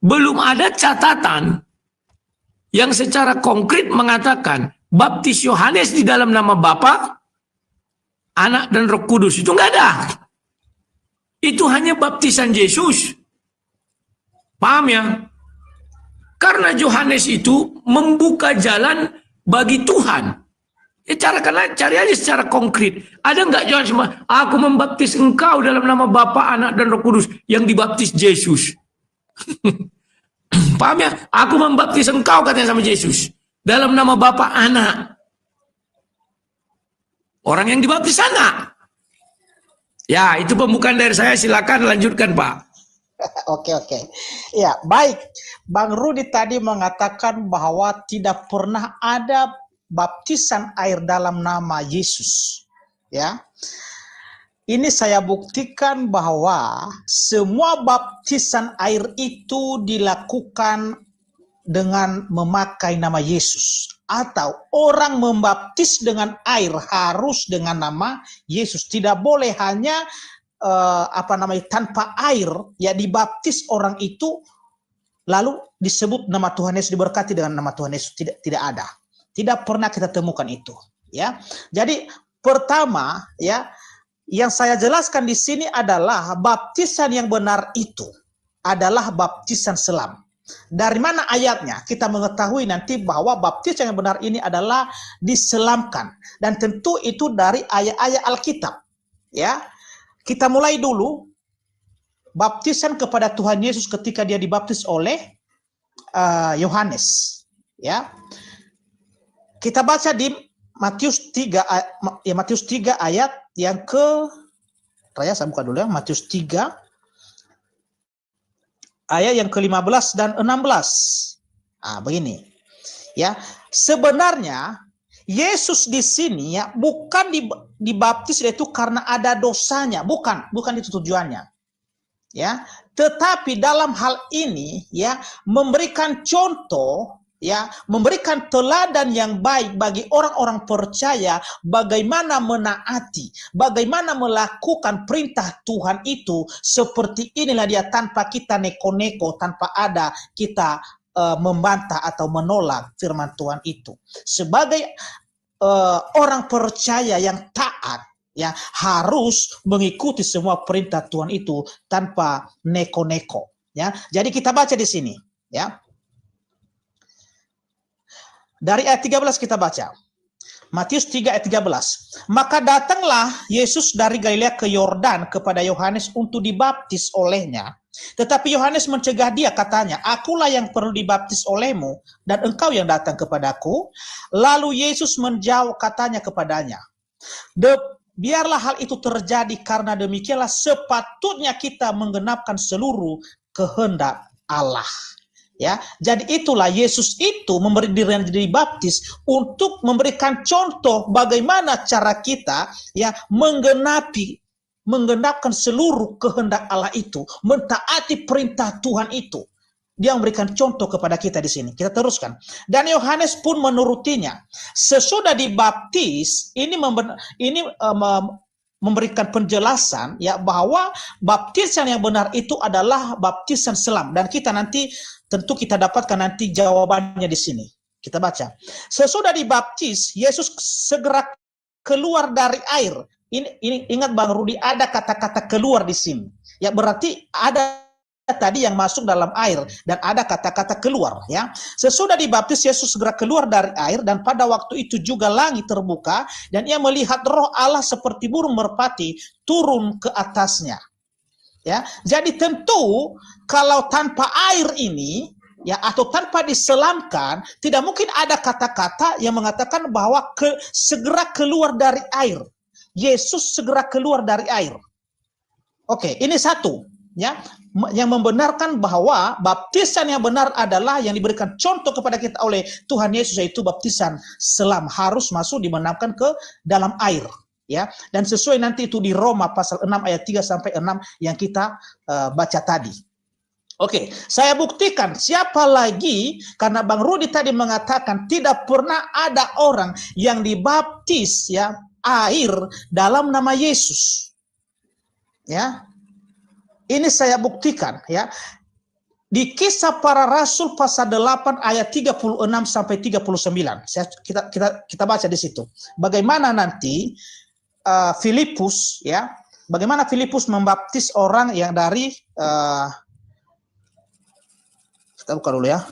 Belum ada catatan yang secara konkret mengatakan baptis Yohanes di dalam nama Bapa, Anak dan Roh Kudus. Itu enggak ada. Itu hanya baptisan Yesus. Paham ya? Karena Yohanes itu membuka jalan bagi Tuhan. Ya cari aja secara konkret. Ada nggak Yohanes aku membaptis engkau dalam nama Bapa, Anak, dan Roh Kudus, yang dibaptis Yesus. Paham ya? Aku membaptis engkau, katanya sama Yesus, dalam nama Bapa, Anak. Orang yang dibaptis anak. Ya, itu pembukaan dari saya. Silakan lanjutkan, Pak. Oke. Ya, baik. Bang Rudi tadi mengatakan bahwa tidak pernah ada baptisan air dalam nama Yesus. Ya. Ini saya buktikan bahwa semua baptisan air itu dilakukan dengan memakai nama Yesus. Atau orang membaptis dengan air harus dengan nama Yesus. Tidak boleh hanya tanpa air, ya dibaptis orang itu lalu disebut nama Tuhan Yesus, diberkati dengan nama Tuhan Yesus. Tidak ada. Tidak pernah kita temukan itu, ya. Jadi pertama, ya, yang saya jelaskan di sini adalah baptisan yang benar itu adalah baptisan selam. Dari mana ayatnya? Kita mengetahui nanti bahwa baptisan yang benar ini adalah diselamkan, dan tentu itu dari ayat-ayat Alkitab, ya. Kita mulai dulu baptisan kepada Tuhan Yesus ketika dia dibaptis oleh Yohanes, ya. Kita baca di Matius 3 ayat yang saya buka dulu ya, Matius 3 ayat yang ke-15 dan 16. Begini. Ya, sebenarnya Yesus di sini ya bukan dibaptis itu karena ada dosanya, bukan itu tujuannya. Ya, tetapi dalam hal ini ya memberikan contoh, ya, memberikan teladan yang baik bagi orang-orang percaya bagaimana menaati, bagaimana melakukan perintah Tuhan itu. Seperti inilah dia, tanpa kita neko-neko, tanpa ada kita membantah atau menolak firman Tuhan itu. Sebagai orang percaya yang taat, ya, harus mengikuti semua perintah Tuhan itu tanpa neko-neko, ya. Jadi kita baca di sini, ya. Dari ayat 13 kita baca. Matius 3 ayat 13. Maka datanglah Yesus dari Galilea ke Yordan kepada Yohanes untuk dibaptis olehnya. Tetapi Yohanes mencegah dia, katanya, akulah yang perlu dibaptis olehmu, dan engkau yang datang kepadaku. Lalu Yesus menjawab, katanya kepadanya, biarlah hal itu terjadi, karena demikianlah sepatutnya kita menggenapkan seluruh kehendak Allah. Ya, jadi itulah Yesus itu memberi diri dibaptis untuk memberikan contoh bagaimana cara kita ya menggenapkan seluruh kehendak Allah itu, mentaati perintah Tuhan itu. Dia memberikan contoh kepada kita di sini. Kita teruskan. Dan Yohanes pun menurutinya. Sesudah dibaptis, ini memberikan penjelasan ya bahwa baptisan yang benar itu adalah baptisan selam, dan kita nanti tentu kita dapatkan nanti jawabannya di sini. Kita baca. Sesudah dibaptis, Yesus segera keluar dari air. Ini ingat Bang Rudi, ada kata-kata keluar di sini. Ya berarti ada tadi yang masuk dalam air dan ada kata-kata keluar, ya. Sesudah dibaptis, Yesus segera keluar dari air, dan pada waktu itu juga langit terbuka dan ia melihat Roh Allah seperti burung merpati turun ke atasnya. Ya, jadi tentu kalau tanpa air ini ya atau tanpa diselamkan, tidak mungkin ada kata-kata yang mengatakan bahwa segera keluar dari air. Yesus segera keluar dari air. Oke, ini satu ya yang membenarkan bahwa baptisan yang benar adalah yang diberikan contoh kepada kita oleh Tuhan Yesus, yaitu baptisan selam, harus masuk dibenamkan ke dalam air. Ya, dan sesuai nanti itu di Roma pasal 6 ayat 3 sampai 6 yang kita baca tadi. Oke, saya buktikan siapa lagi, karena Bang Rudi tadi mengatakan tidak pernah ada orang yang dibaptis ya air dalam nama Yesus. Ya. Ini saya buktikan ya. Di Kisah Para Rasul pasal 8 ayat 36 sampai 39. Kita baca di situ. Bagaimana nanti Filipus ya, bagaimana Filipus membaptis orang yang dari Kita buka dulu ya.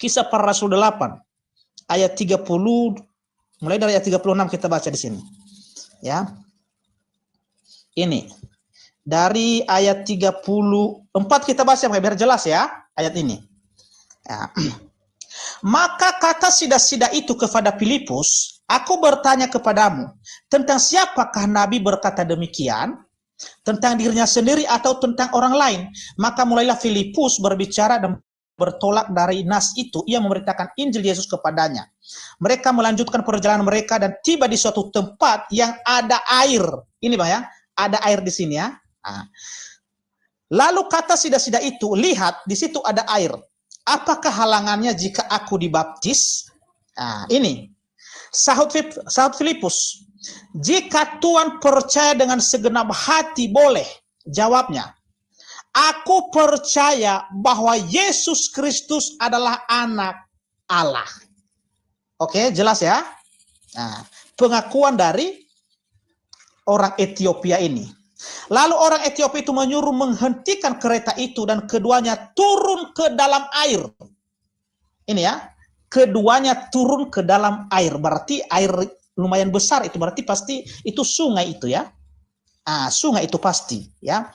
Kisah Para Rasul 8 ayat 30, mulai dari ayat 36 kita baca di sini. Ya. Ini dari ayat 34 kita baca biar jelas ya ayat ini. Ya. Maka kata sida-sida itu kepada Filipus, aku bertanya kepadamu, tentang siapakah Nabi berkata demikian? Tentang dirinya sendiri atau tentang orang lain? Maka mulailah Filipus berbicara dan bertolak dari nas itu, ia memberitakan Injil Yesus kepadanya. Mereka melanjutkan perjalanan mereka dan tiba di suatu tempat yang ada air. Ini Bang ya, ada air di sini ya. Nah. Lalu kata sida-sida itu, lihat di situ ada air. Apakah halangannya jika aku dibaptis? Nah, ini sahut Filipus, jika Tuhan percaya dengan segenap hati boleh. Jawabnya, aku percaya bahwa Yesus Kristus adalah anak Allah. Oke, jelas ya. Nah, pengakuan dari orang Ethiopia ini. Lalu orang Ethiopia itu menyuruh menghentikan kereta itu dan keduanya turun ke dalam air. Ini ya, keduanya turun ke dalam air. Berarti air lumayan besar itu, berarti pasti itu sungai itu ya. Sungai itu pasti ya.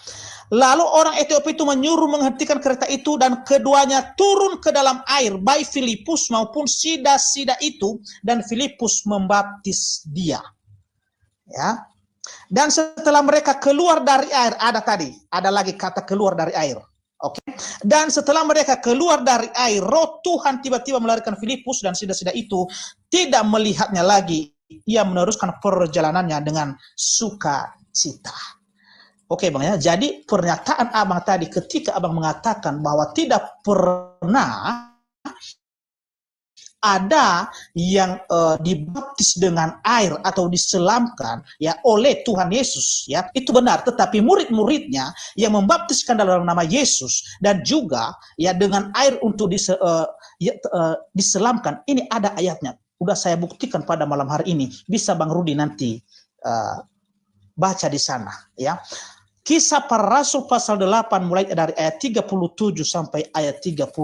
Lalu orang Ethiopia itu menyuruh menghentikan kereta itu dan keduanya turun ke dalam air, baik Filipus maupun sida-sida itu, dan Filipus membaptis dia. Ya. Dan setelah mereka keluar dari air, ada lagi kata keluar dari air. Oke. Dan setelah mereka keluar dari air, Roh Tuhan tiba-tiba melarikan Filipus dan sida-sida itu, tidak melihatnya lagi. Ia meneruskan perjalanannya dengan sukacita. Oke Bang ya. Jadi pernyataan Abang tadi ketika Abang mengatakan bahwa tidak pernah ada yang dibaptis dengan air atau diselamkan ya oleh Tuhan Yesus ya, itu benar, tetapi murid-muridnya yang membaptiskan dalam nama Yesus dan juga ya dengan air untuk diselamkan, ini ada ayatnya. Udah saya buktikan pada malam hari ini, bisa Bang Rudi nanti baca di sana ya. Kisah Para Rasul pasal 8 mulai dari ayat 37 sampai ayat 39.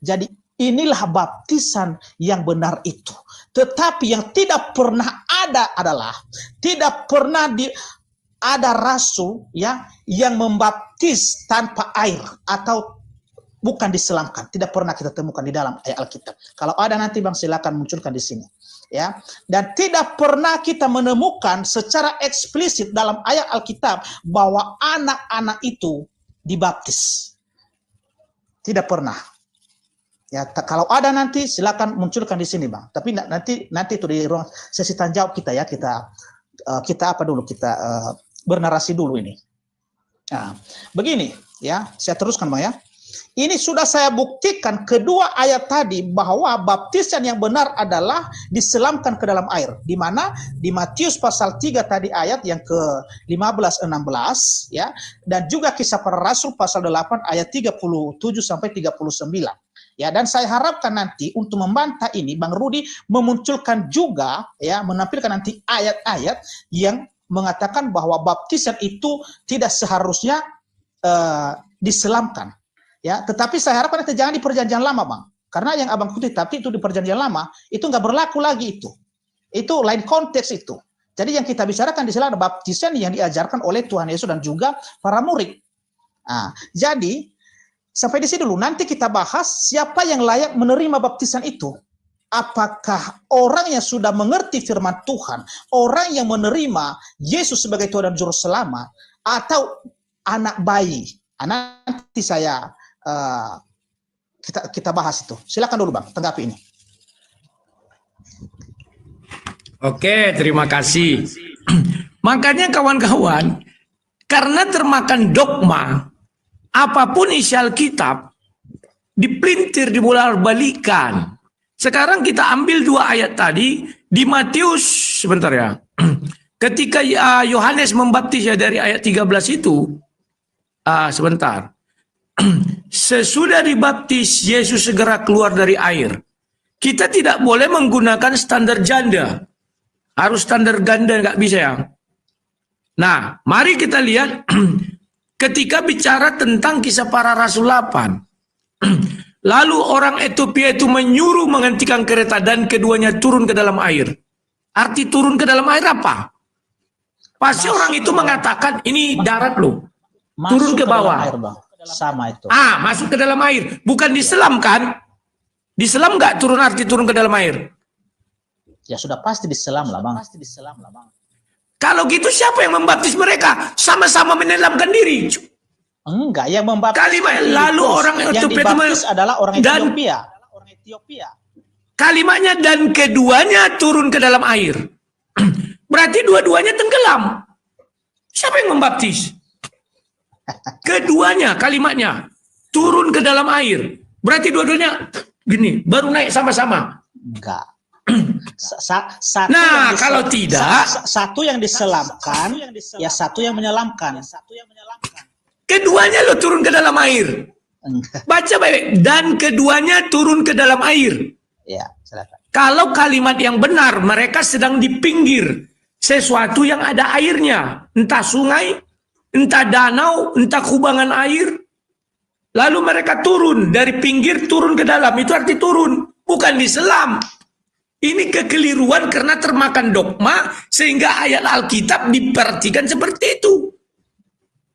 Jadi inilah baptisan yang benar itu. Tetapi yang tidak pernah ada adalah tidak pernah ada rasul ya yang membaptis tanpa air atau bukan diselamkan. Tidak pernah kita temukan di dalam ayat Alkitab. Kalau ada nanti Bang silakan munculkan di sini. Ya. Dan tidak pernah kita menemukan secara eksplisit dalam ayat Alkitab bahwa anak-anak itu dibaptis. Tidak pernah. Ya, kalau ada nanti silakan munculkan di sini Bang. Tapi nanti itu di ruang sesi tanya jawab kita ya, kita apa dulu, kita bernarasi dulu ini. Nah, begini ya, saya teruskan Bang ya. Ini sudah saya buktikan kedua ayat tadi bahwa baptisan yang benar adalah diselamkan ke dalam air. Di mana di Matius pasal 3 tadi ayat yang ke-15 16 ya, dan juga Kisah Para Rasul pasal 8 ayat 37 sampai 39. Ya, dan saya harapkan nanti untuk membantah ini Bang Rudi memunculkan juga ya, menampilkan nanti ayat-ayat yang mengatakan bahwa baptisan itu tidak seharusnya diselamkan. Ya, tetapi saya harapkan nanti jangan di perjanjian lama Bang. Karena yang Abang kutip tapi itu di perjanjian lama itu nggak berlaku lagi itu. Itu lain konteks itu. Jadi yang kita bicarakan di sini adalah baptisan yang diajarkan oleh Tuhan Yesus dan juga para murid. Nah, jadi sampai di sini dulu, nanti kita bahas siapa yang layak menerima baptisan itu. Apakah orang yang sudah mengerti firman Tuhan, orang yang menerima Yesus sebagai Tuhan dan Juru Selamat, atau anak bayi. Nanti kita bahas itu. Silakan dulu Bang, tanggapi ini. Oke, terima kasih. Makanya kawan-kawan, karena termakan dogma, apapun isi Alkitab dipelintir, dibolak-balikan. Sekarang kita ambil dua ayat tadi di Matius, sebentar ya. Ketika Yohanes membaptis ya dari ayat 13 itu, sebentar. Sesudah dibaptis, Yesus segera keluar dari air. Kita tidak boleh menggunakan standar janda. Harus standar ganda, nggak bisa ya. Nah, mari kita lihat ketika bicara tentang kisah para rasul 8. Lalu orang Ethiopia itu menyuruh menghentikan kereta dan keduanya turun ke dalam air. Arti turun ke dalam air apa? Pasti orang itu mengatakan ini darat loh. Turun ke bawah. Air, Bang. Sama itu. Masuk ke dalam air. Bukan diselam kan? Diselam nggak turun arti turun ke dalam air? Ya sudah pasti diselam lah, Bang. Kalau gitu siapa yang membaptis mereka? Sama-sama menyelamkan diri. Enggak, yang membaptis Kalimat lalu orang yang Ethiopia dibaptis adalah orang Ethiopia. Kalimatnya dan keduanya turun ke dalam air. Berarti dua-duanya tenggelam. Siapa yang membaptis? Keduanya kalimatnya turun ke dalam air. Berarti dua-duanya gini, baru naik sama-sama. Enggak. Kalau tidak, satu yang diselamkan, ya satu yang menyelamkan. Keduanya lo turun ke dalam air. Baca baik. Dan keduanya turun ke dalam air. Ya, silakan. Kalau kalimat yang benar, mereka sedang di pinggir sesuatu yang ada airnya. Entah sungai, entah danau, entah kubangan air. Lalu mereka turun dari pinggir turun ke dalam. Itu arti turun, bukan diselam. Ini kekeliruan karena termakan dogma sehingga ayat Alkitab diperhatikan seperti itu.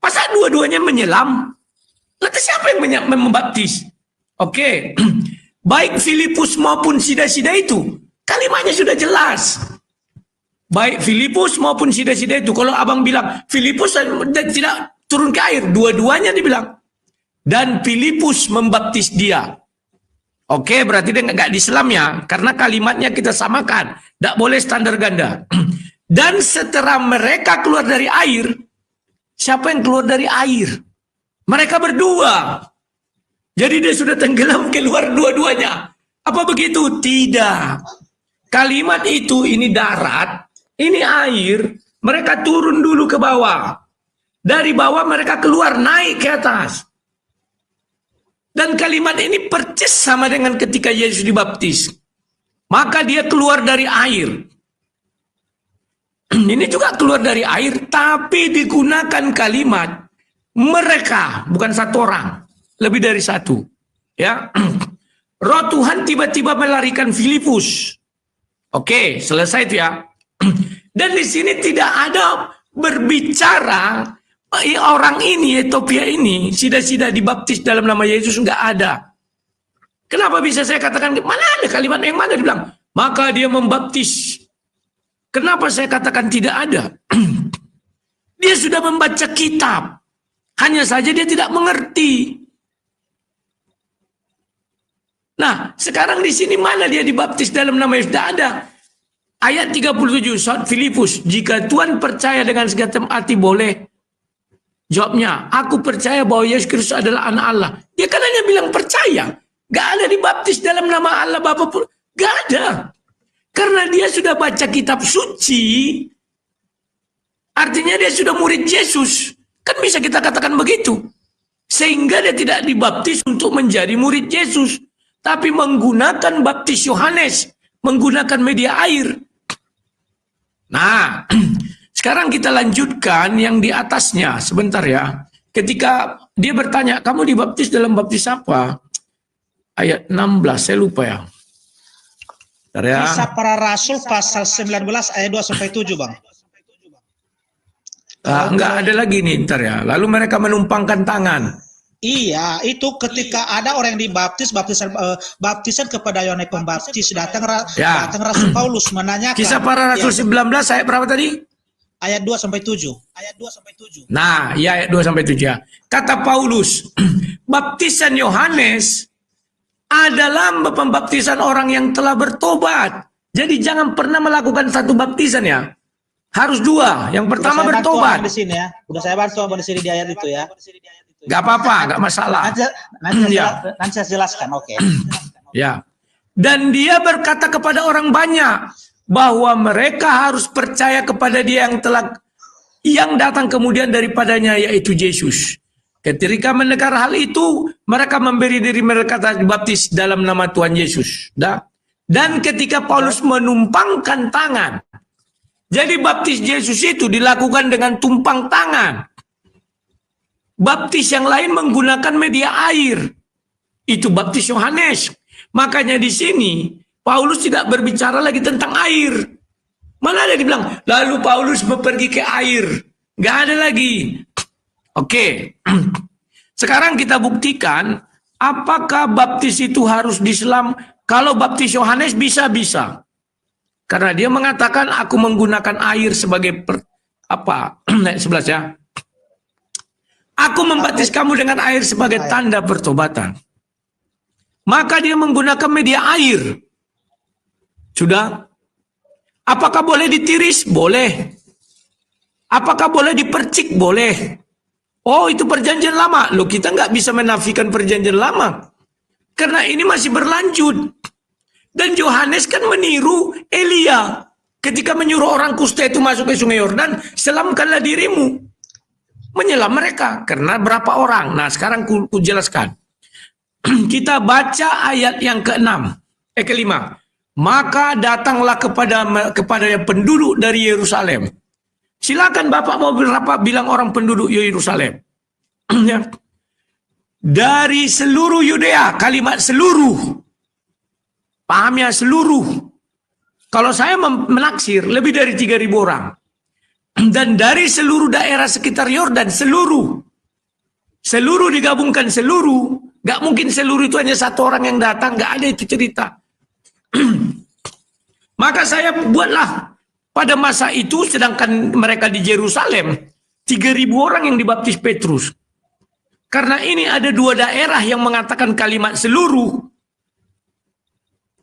Masa dua-duanya menyelam? Lalu siapa yang membaptis? Oke. Baik Filipus maupun sida-sida itu, kalimatnya sudah jelas. Baik Filipus maupun sida-sida itu. Kalau abang bilang Filipus tidak turun ke air, dua-duanya dibilang. Dan Filipus membaptis dia. Oke, berarti dia nggak diselam ya, karena kalimatnya kita samakan. Tidak boleh standar ganda. Dan setelah mereka keluar dari air, siapa yang keluar dari air? Mereka berdua. Jadi dia sudah tenggelam keluar dua-duanya. Apa begitu? Tidak. Kalimat itu ini darat, ini air. Mereka turun dulu ke bawah. Dari bawah mereka keluar naik ke atas. Dan kalimat ini persis sama dengan ketika Yesus dibaptis. Maka dia keluar dari air. Ini juga keluar dari air, tapi digunakan kalimat mereka, bukan satu orang, lebih dari satu. Ya, Roh Tuhan tiba-tiba melarikan Filipus. Oke, selesai itu ya. Dan di sini tidak ada berbicara orang ini, Ethiopia ini, sida-sida dibaptis dalam nama Yesus, nggak ada. Kenapa bisa saya katakan, mana ada kalimat yang mana dibilang, maka dia membaptis. Kenapa saya katakan tidak ada? Dia sudah membaca kitab. Hanya saja dia tidak mengerti. Nah, sekarang di sini mana dia dibaptis dalam nama Yesus? Tidak ada. Ayat 37, surat Filipus, jika Tuhan percaya dengan segala hati boleh. Jawabnya, aku percaya bahwa Yesus Kristus adalah anak Allah. Dia kan hanya bilang percaya. Gak ada dibaptis dalam nama Allah Bapa pun. Gak ada. Karena dia sudah baca kitab suci. Artinya dia sudah murid Yesus. Kan bisa kita katakan begitu. Sehingga dia tidak dibaptis untuk menjadi murid Yesus. Tapi menggunakan baptis Yohanes. Menggunakan media air. Nah, sekarang kita lanjutkan yang di atasnya. Sebentar ya. Ketika dia bertanya, kamu dibaptis dalam baptis apa? Ayat 16, saya lupa ya. Bentar ya. Kisah para Rasul pasal 19 ayat 2-7, Bang. Enggak ada lagi nih, ntar ya. Lalu mereka menumpangkan tangan. Iya, itu ketika ada orang yang dibaptis, baptisan kepada Yohanes Pembaptis, datang Rasul Paulus menanyakan. Kisah para Rasul 19 ayat berapa tadi? Ayat 2-7. Nah, ya ayat 2-7 ya. Kata Paulus, baptisan Yohanes adalah pembaptisan orang yang telah bertobat. Jadi jangan pernah melakukan satu baptisan ya. Harus dua. Yang pertama bertobat. Di sini ya. Udah saya bantu di sini di ayat itu ya. Gak apa-apa, gak masalah. Nanti saya jelaskan, oke. Ya. Dan dia berkata kepada orang banyak bahwa mereka harus percaya kepada dia yang datang kemudian daripadanya, yaitu Yesus. Ketika mendengar hal itu, mereka memberi diri mereka dibaptis dalam nama Tuhan Yesus. Dan ketika Paulus menumpangkan tangan, jadi baptis Yesus itu dilakukan dengan tumpang tangan. Baptis yang lain menggunakan media air. Itu baptis Yohanes. Makanya di sini Paulus tidak berbicara lagi tentang air. Mana ada dibilang, lalu Paulus pergi ke air. Nggak ada lagi. Oke. Sekarang kita buktikan, apakah baptis itu harus diselam? Kalau baptis Yohanes bisa-bisa. Karena dia mengatakan, aku menggunakan air sebagai Naik 11 ya. Aku membaptis kamu dengan air sebagai tanda pertobatan. Maka dia menggunakan media air. Sudah? Apakah boleh ditiris? Boleh. Apakah boleh dipercik? Boleh. Oh, itu perjanjian lama. Loh, kita nggak bisa menafikan perjanjian lama. Karena ini masih berlanjut. Dan Yohanes kan meniru Elia. Ketika menyuruh orang kusta itu masuk ke sungai Yordan, selamkanlah dirimu. Menyelam mereka. Karena berapa orang? Nah, sekarang ku jelaskan. Kita baca ayat yang ke-5. Maka datanglah kepada penduduk dari Yerusalem. Silakan Bapak mau berapa bilang orang penduduk Yerusalem. Dari seluruh Yudea, kalimat seluruh. Paham ya, seluruh. Kalau saya menaksir lebih dari 3.000 orang. Dan dari seluruh daerah sekitar Yordan, seluruh. Seluruh digabungkan seluruh. Gak mungkin seluruh itu hanya satu orang yang datang. Gak ada itu cerita. Maka saya buatlah. Pada masa itu sedangkan mereka di Yerusalem. 3.000 orang yang dibaptis Petrus. Karena ini ada 2 daerah yang mengatakan kalimat seluruh.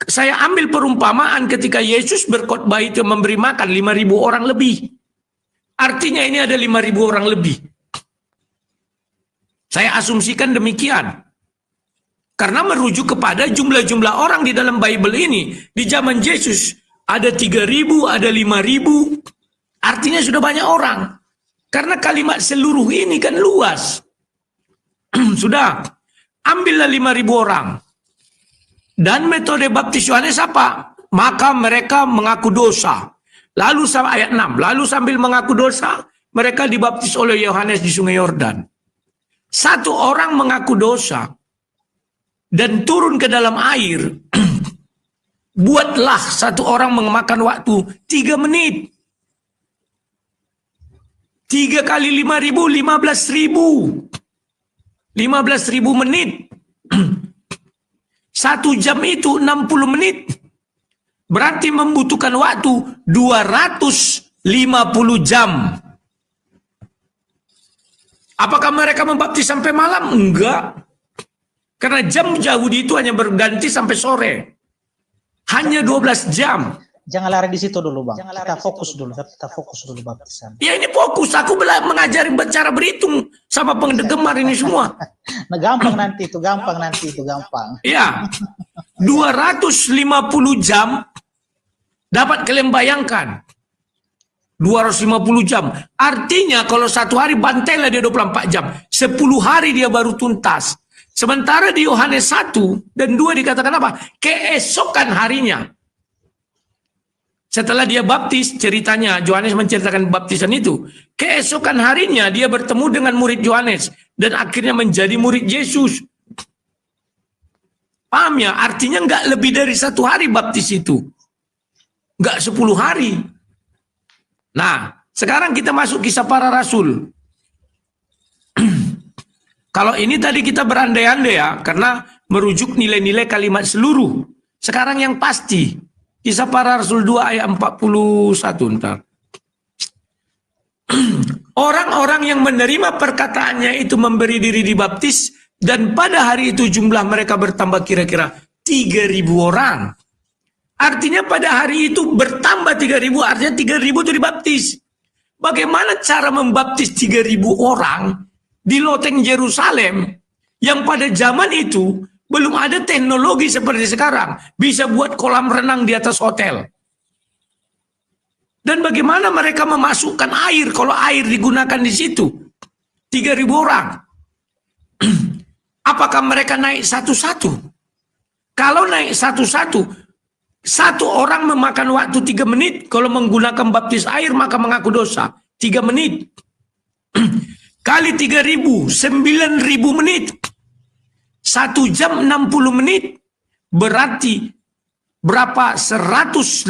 Saya ambil perumpamaan ketika Yesus berkhotbah itu memberi makan 5.000 orang lebih. Artinya ini ada 5.000 orang lebih. Saya asumsikan demikian. Karena merujuk kepada jumlah-jumlah orang di dalam Bible ini. Di zaman Yesus ada 3.000, ada 5.000. Artinya sudah banyak orang. Karena kalimat seluruh ini kan luas. Sudah. Ambillah 5.000 orang. Dan metode baptis Yohanes apa? Maka mereka mengaku dosa. Lalu sampai ayat 6. Lalu sambil mengaku dosa, mereka dibaptis oleh Yohanes di sungai Yordan. Satu orang mengaku dosa. Dan turun ke dalam air, buatlah satu orang memakan waktu 3 menit. 3 kali 5.000, 15.000. 15.000 menit. 1 jam itu 60 menit. Berarti membutuhkan waktu 250 jam. Apakah mereka membaptis sampai malam? Enggak. Karena jam Yahudi itu hanya berganti sampai sore. Hanya 12 jam. Jangan lari di situ dulu, Bang. Kita fokus dulu baptisan. Ya ini fokus. Aku mengajari cara berhitung sama penggemar ini semua. Nah, gampang nanti itu. Ya. 250 jam dapat kalian bayangkan. 250 jam. Artinya kalau satu hari bantailah dia 24 jam. 10 hari dia baru tuntas. Sementara di Yohanes 1 dan 2 dikatakan apa? Keesokan harinya. Setelah dia baptis, ceritanya, Yohanes menceritakan baptisan itu. Keesokan harinya dia bertemu dengan murid Yohanes. Dan akhirnya menjadi murid Yesus. Paham ya? Artinya nggak lebih dari 1 hari baptis itu. Nggak 10 hari. Nah, sekarang kita masuk kisah para rasul. Kalau ini tadi kita berandai-andai ya, karena merujuk nilai-nilai kalimat seluruh. Sekarang yang pasti, kisah para rasul 2 ayat 41. Ntar. Orang-orang yang menerima perkataannya itu memberi diri dibaptis, dan pada hari itu jumlah mereka bertambah kira-kira 3.000 orang. Artinya pada hari itu bertambah 3.000, artinya 3.000 itu dibaptis. Bagaimana cara membaptis 3.000 orang di loteng Yerusalem yang pada zaman itu belum ada teknologi seperti sekarang, bisa buat kolam renang di atas hotel. Dan bagaimana mereka memasukkan air kalau air digunakan di situ? 3.000 orang. Apakah mereka naik satu-satu? Kalau naik satu-satu, satu orang memakan waktu 3 menit. Kalau menggunakan baptis air maka mengaku dosa 3 menit. kali 3.000, 9.000 menit. 1 jam 60 menit berarti berapa? 150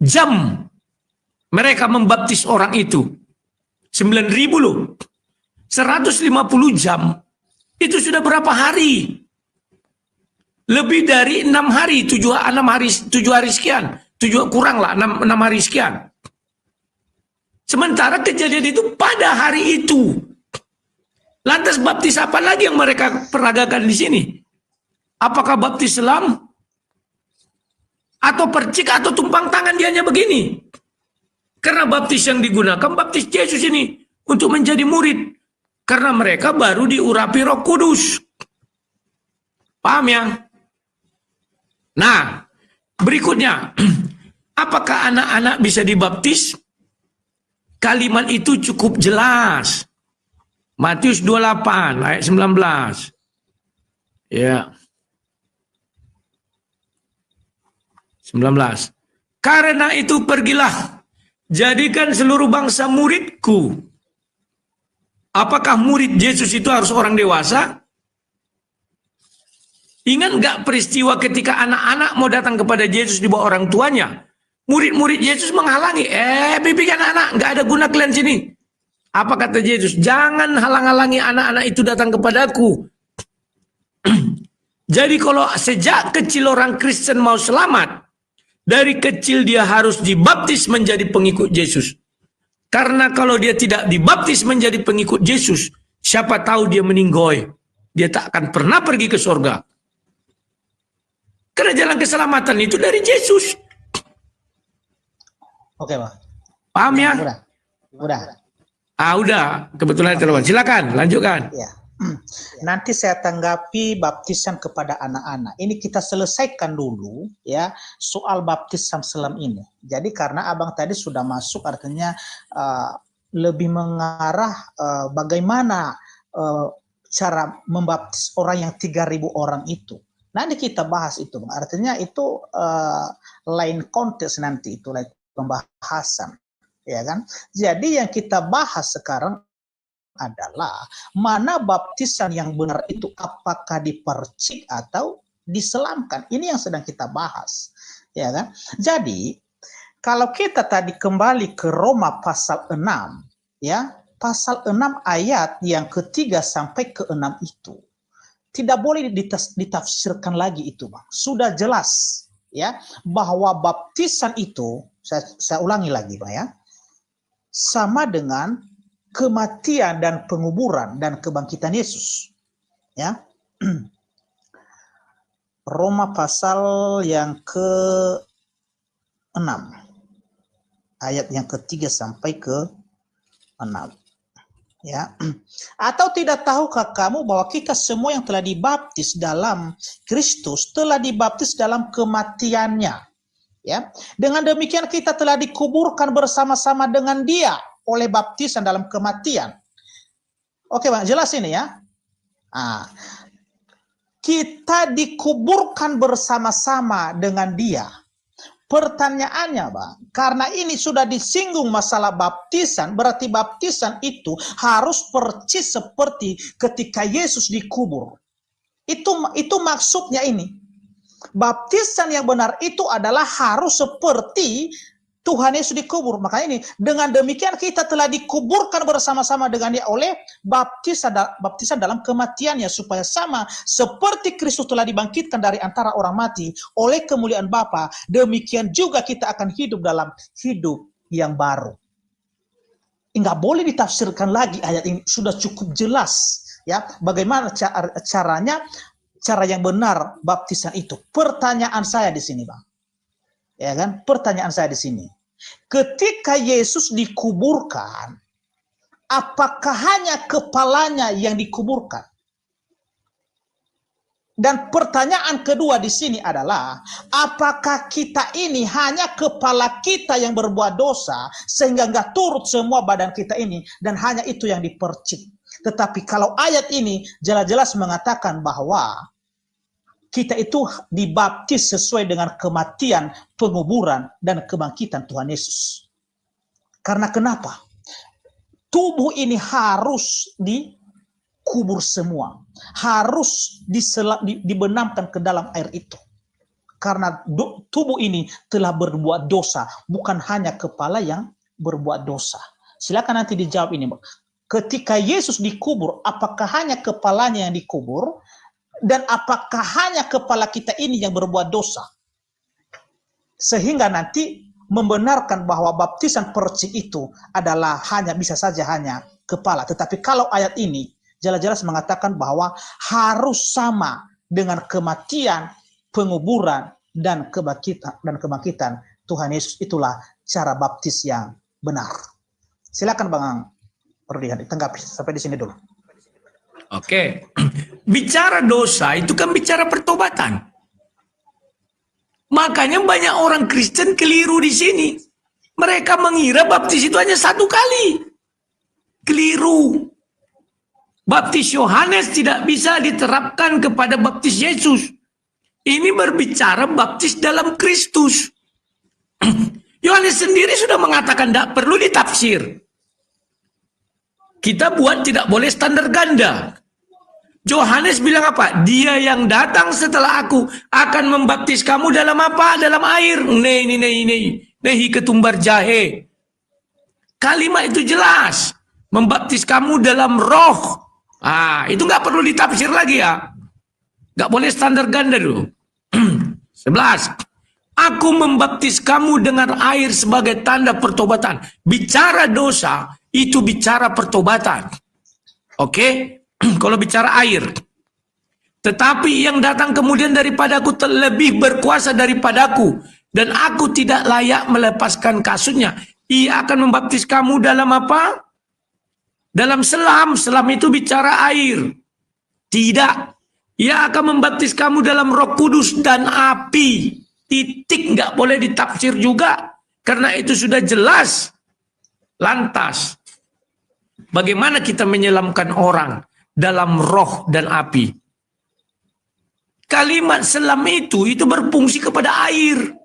jam mereka membaptis orang itu. 9.000 loh. 150 jam itu sudah berapa hari? Lebih dari 6 hari, 7 hari sekian. 7 kurang lah, 6 hari sekian. Sementara kejadian itu pada hari itu. Lantas baptis apa lagi yang mereka peragakan di sini? Apakah baptis selam? Atau percik atau tumpang tangan dia hanya begini? Karena baptis yang digunakan baptis Yesus ini untuk menjadi murid. Karena mereka baru diurapi Roh Kudus. Paham ya? Nah, berikutnya. Apakah anak-anak bisa dibaptis? Kalimat itu cukup jelas. Matius 28 ayat 19. Ya. 19. Karena itu pergilah, jadikan seluruh bangsa muridku. Apakah murid Yesus itu harus orang dewasa? Ingat nggak peristiwa ketika anak-anak mau datang kepada Yesus di bawah orang tuanya? Murid-murid Yesus menghalangi. Bibi anak-anak, nggak ada guna kalian sini. Apa kata Yesus? Jangan halang-halangi anak-anak itu datang kepadaku. Jadi kalau sejak kecil orang Kristen mau selamat, dari kecil dia harus dibaptis menjadi pengikut Yesus. Karena kalau dia tidak dibaptis menjadi pengikut Yesus, siapa tahu dia meninggoy. Dia tak akan pernah pergi ke surga. Karena jalan keselamatan itu dari Yesus. Oke, Bang. Paham ya? Udah. Udah. Kebetulan telepon. Silakan, lanjutkan. Ya. Nanti saya tanggapi baptisan kepada anak-anak. Ini kita selesaikan dulu ya soal baptisan selam ini. Jadi karena abang tadi sudah masuk artinya lebih mengarah bagaimana cara membaptis orang yang 3.000 orang itu. Nanti kita bahas itu, Bang. Artinya itu lain konteks nanti itu lain pembahasan, ya kan? Jadi yang kita bahas sekarang adalah mana baptisan yang benar itu, apakah dipercik atau diselamkan. Ini yang sedang kita bahas, ya kan? Jadi kalau kita tadi kembali ke Roma pasal 6, ya, pasal 6 ayat yang ketiga sampai ke-6 itu tidak boleh ditafsirkan lagi itu, Bang. Sudah jelas ya bahwa baptisan itu, saya ulangi lagi, Bang ya, sama dengan kematian dan penguburan dan kebangkitan Yesus. Ya. Roma pasal yang ke-6 ayat yang ketiga sampai ke-6. Ya. Atau tidak tahukah kamu bahwa kita semua yang telah dibaptis dalam Kristus telah dibaptis dalam kematiannya, ya. Dengan demikian kita telah dikuburkan bersama-sama dengan Dia oleh baptisan dalam kematian. Oke, Bang, jelas ini ya. Kita dikuburkan bersama-sama dengan Dia. Pertanyaannya, Bang, karena ini sudah disinggung masalah baptisan, berarti baptisan itu harus persis seperti ketika Yesus dikubur. Itu maksudnya ini. Baptisan yang benar itu adalah harus seperti Tuhan Yesus dikubur. Makanya ini, dengan demikian kita telah dikuburkan bersama-sama dengan Dia oleh baptisan dalam kematiannya, supaya sama seperti Kristus telah dibangkitkan dari antara orang mati oleh kemuliaan Bapa, demikian juga kita akan hidup dalam hidup yang baru. Enggak boleh ditafsirkan lagi ayat ini, sudah cukup jelas ya bagaimana caranya, cara yang benar baptisan itu. Pertanyaan saya di sini, Bang. Ya kan? Pertanyaan saya di sini. Ketika Yesus dikuburkan, apakah hanya kepalanya yang dikuburkan? Dan pertanyaan kedua di sini adalah, apakah kita ini hanya kepala kita yang berbuat dosa sehingga nggak turut semua badan kita ini dan hanya itu yang dipercik? Tetapi kalau ayat ini jelas-jelas mengatakan bahwa kita itu dibaptis sesuai dengan kematian, penguburan, dan kebangkitan Tuhan Yesus. Karena kenapa? tubuh ini harus dikubur semua. Harus dibenamkan ke dalam air itu. Karena tubuh ini telah berbuat dosa, bukan hanya kepala yang berbuat dosa. Silakan nanti dijawab ini. Ketika Yesus dikubur, apakah hanya kepalanya yang dikubur? Dan apakah hanya kepala kita ini yang berbuat dosa? Sehingga nanti membenarkan bahwa baptisan percik itu adalah bisa saja hanya kepala. Tetapi kalau ayat ini jelas-jelas mengatakan bahwa harus sama dengan kematian, penguburan, dan kebangkitan Tuhan Yesus. Itulah cara baptis yang benar. Silakan Bang Rudi, tanggapi sampai di sini dulu. Oke. Bicara dosa itu kan bicara pertobatan. Makanya banyak orang Kristen keliru di sini. Mereka mengira baptis itu hanya satu kali. Keliru. Baptis Yohanes tidak bisa diterapkan kepada baptis Yesus. Ini berbicara baptis dalam Kristus. Yohanes sendiri sudah mengatakan tidak perlu ditafsir. Kita buat tidak boleh standar ganda. Yohanes bilang apa? Dia yang datang setelah aku akan membaptis kamu dalam apa? Dalam air. Nehi ketumbar jahe. Kalimat itu jelas. Membaptis kamu dalam roh. Itu nggak perlu ditafsir lagi ya. Nggak boleh standar ganda dulu. 11. Aku membaptis kamu dengan air sebagai tanda pertobatan. Bicara dosa, itu bicara pertobatan. Oke? Kalau bicara air. Tetapi yang datang kemudian daripadaku lebih berkuasa daripadaku. Dan aku tidak layak melepaskan kasutnya. Ia akan membaptis kamu dalam apa? Dalam selam. Selam itu bicara air. Tidak. Ia akan membaptis kamu dalam Roh Kudus dan api. Titik, nggak boleh ditafsir juga. Karena itu sudah jelas. Lantas. Bagaimana kita menyelamkan orang dalam roh dan api? Kalimat selam itu berfungsi kepada air.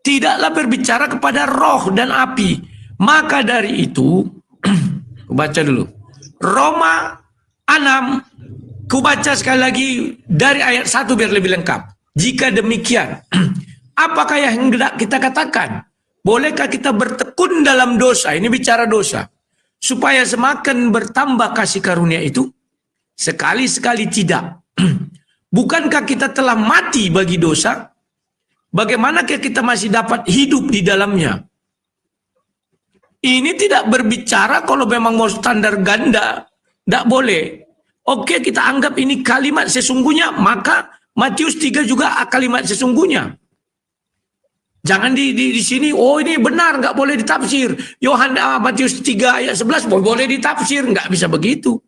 Tidaklah berbicara kepada roh dan api. Maka dari itu, baca dulu. Roma 6, kubaca sekali lagi dari ayat 1 biar lebih lengkap. Jika demikian, apakah yang hendak kita katakan? Bolehkah kita bertekun dalam dosa? Ini bicara dosa. Supaya semakin bertambah kasih karunia itu? Sekali-sekali tidak. Bukankah kita telah mati bagi dosa? Bagaimanakah kita masih dapat hidup di dalamnya? Ini tidak berbicara kalau memang mau standar ganda. Tidak boleh. Oke, kita anggap ini kalimat sesungguhnya, maka Matius 3 juga kalimat sesungguhnya. Jangan di sini, oh ini benar, nggak boleh ditafsir. Matius 3 ayat 11 boleh ditafsir, nggak bisa begitu.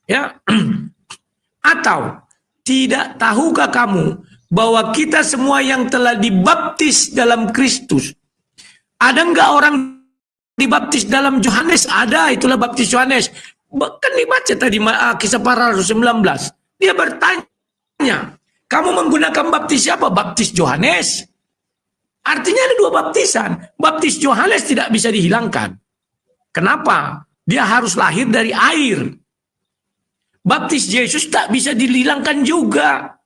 Ya. Atau, tidak tahukah kamu bahwa kita semua yang telah dibaptis dalam Kristus, ada nggak orang dibaptis dalam Yohanes? Ada, itulah baptis Yohanes. Kan dibaca tadi Kisah Para Rasul 19. Dia bertanya, kamu menggunakan baptis siapa? Baptis Yohanes. Artinya ada dua baptisan. Baptis Yohanes tidak bisa dihilangkan. Kenapa? Dia harus lahir dari air. Baptis Yesus tak bisa dihilangkan juga.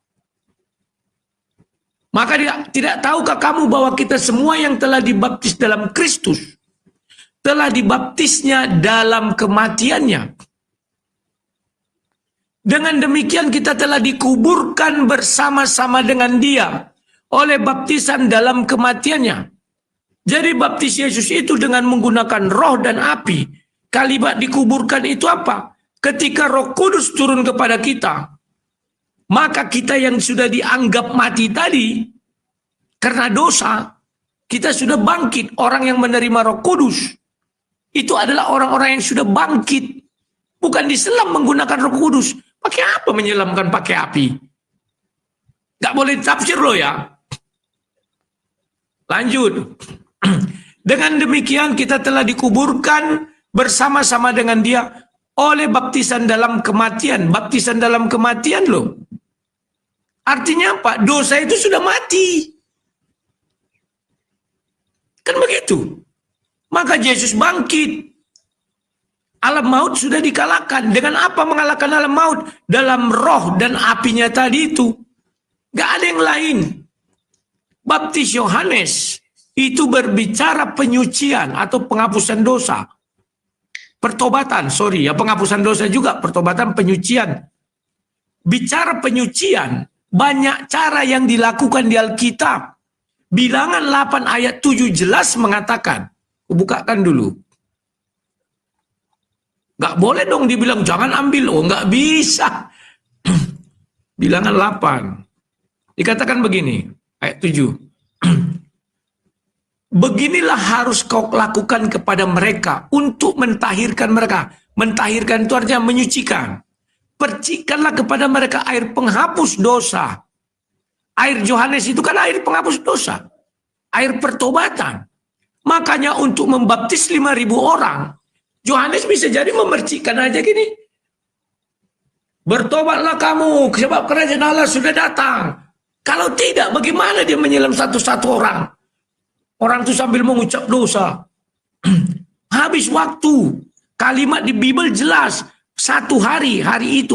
Maka dia tidak tahukah kamu bahwa kita semua yang telah dibaptis dalam Kristus telah dibaptisnya dalam kematiannya. Dengan demikian kita telah dikuburkan bersama-sama dengan dia oleh baptisan dalam kematiannya. Jadi baptis Yesus itu dengan menggunakan roh dan api. Kalimat dikuburkan itu apa? Ketika Roh Kudus turun kepada kita, maka kita yang sudah dianggap mati tadi karena dosa, kita sudah bangkit. Orang yang menerima Roh Kudus itu adalah orang-orang yang sudah bangkit. Bukan diselam menggunakan Roh Kudus. Pakai apa menyelamkan pakai api? Gak boleh ditafsir loh ya. Lanjut. Dengan demikian kita telah dikuburkan bersama-sama dengan dia oleh baptisan dalam kematian. Baptisan dalam kematian loh. Artinya apa? Dosa itu sudah mati. Kan begitu. Maka Yesus bangkit. Alam maut sudah dikalahkan. Dengan apa mengalahkan alam maut? Dalam roh dan apinya tadi itu. Gak ada yang lain. Baptis Yohanes itu berbicara penyucian atau penghapusan dosa. Pertobatan, sorry ya, penghapusan dosa juga, pertobatan, penyucian. Bicara penyucian, banyak cara yang dilakukan di Alkitab. Bilangan 8 ayat 7 jelas mengatakan, bukakan dulu. Gak boleh dong dibilang jangan ambil, oh gak bisa. Bilangan 8. Dikatakan begini, ayat 7. Beginilah harus kau lakukan kepada mereka untuk mentahirkan mereka. Mentahirkan itu artinya menyucikan. Percikanlah kepada mereka air penghapus dosa. Air Yohanes itu kan air penghapus dosa. Air pertobatan. Makanya untuk membaptis 5.000 orang, Yohanes bisa jadi memercikkan aja gini. Bertobatlah kamu, sebab kerajaan Allah sudah datang. Kalau tidak, bagaimana dia menyelam satu-satu orang? Orang itu sambil mengucap dosa. Habis waktu. Kalimat di Bible jelas. 1 hari, hari itu.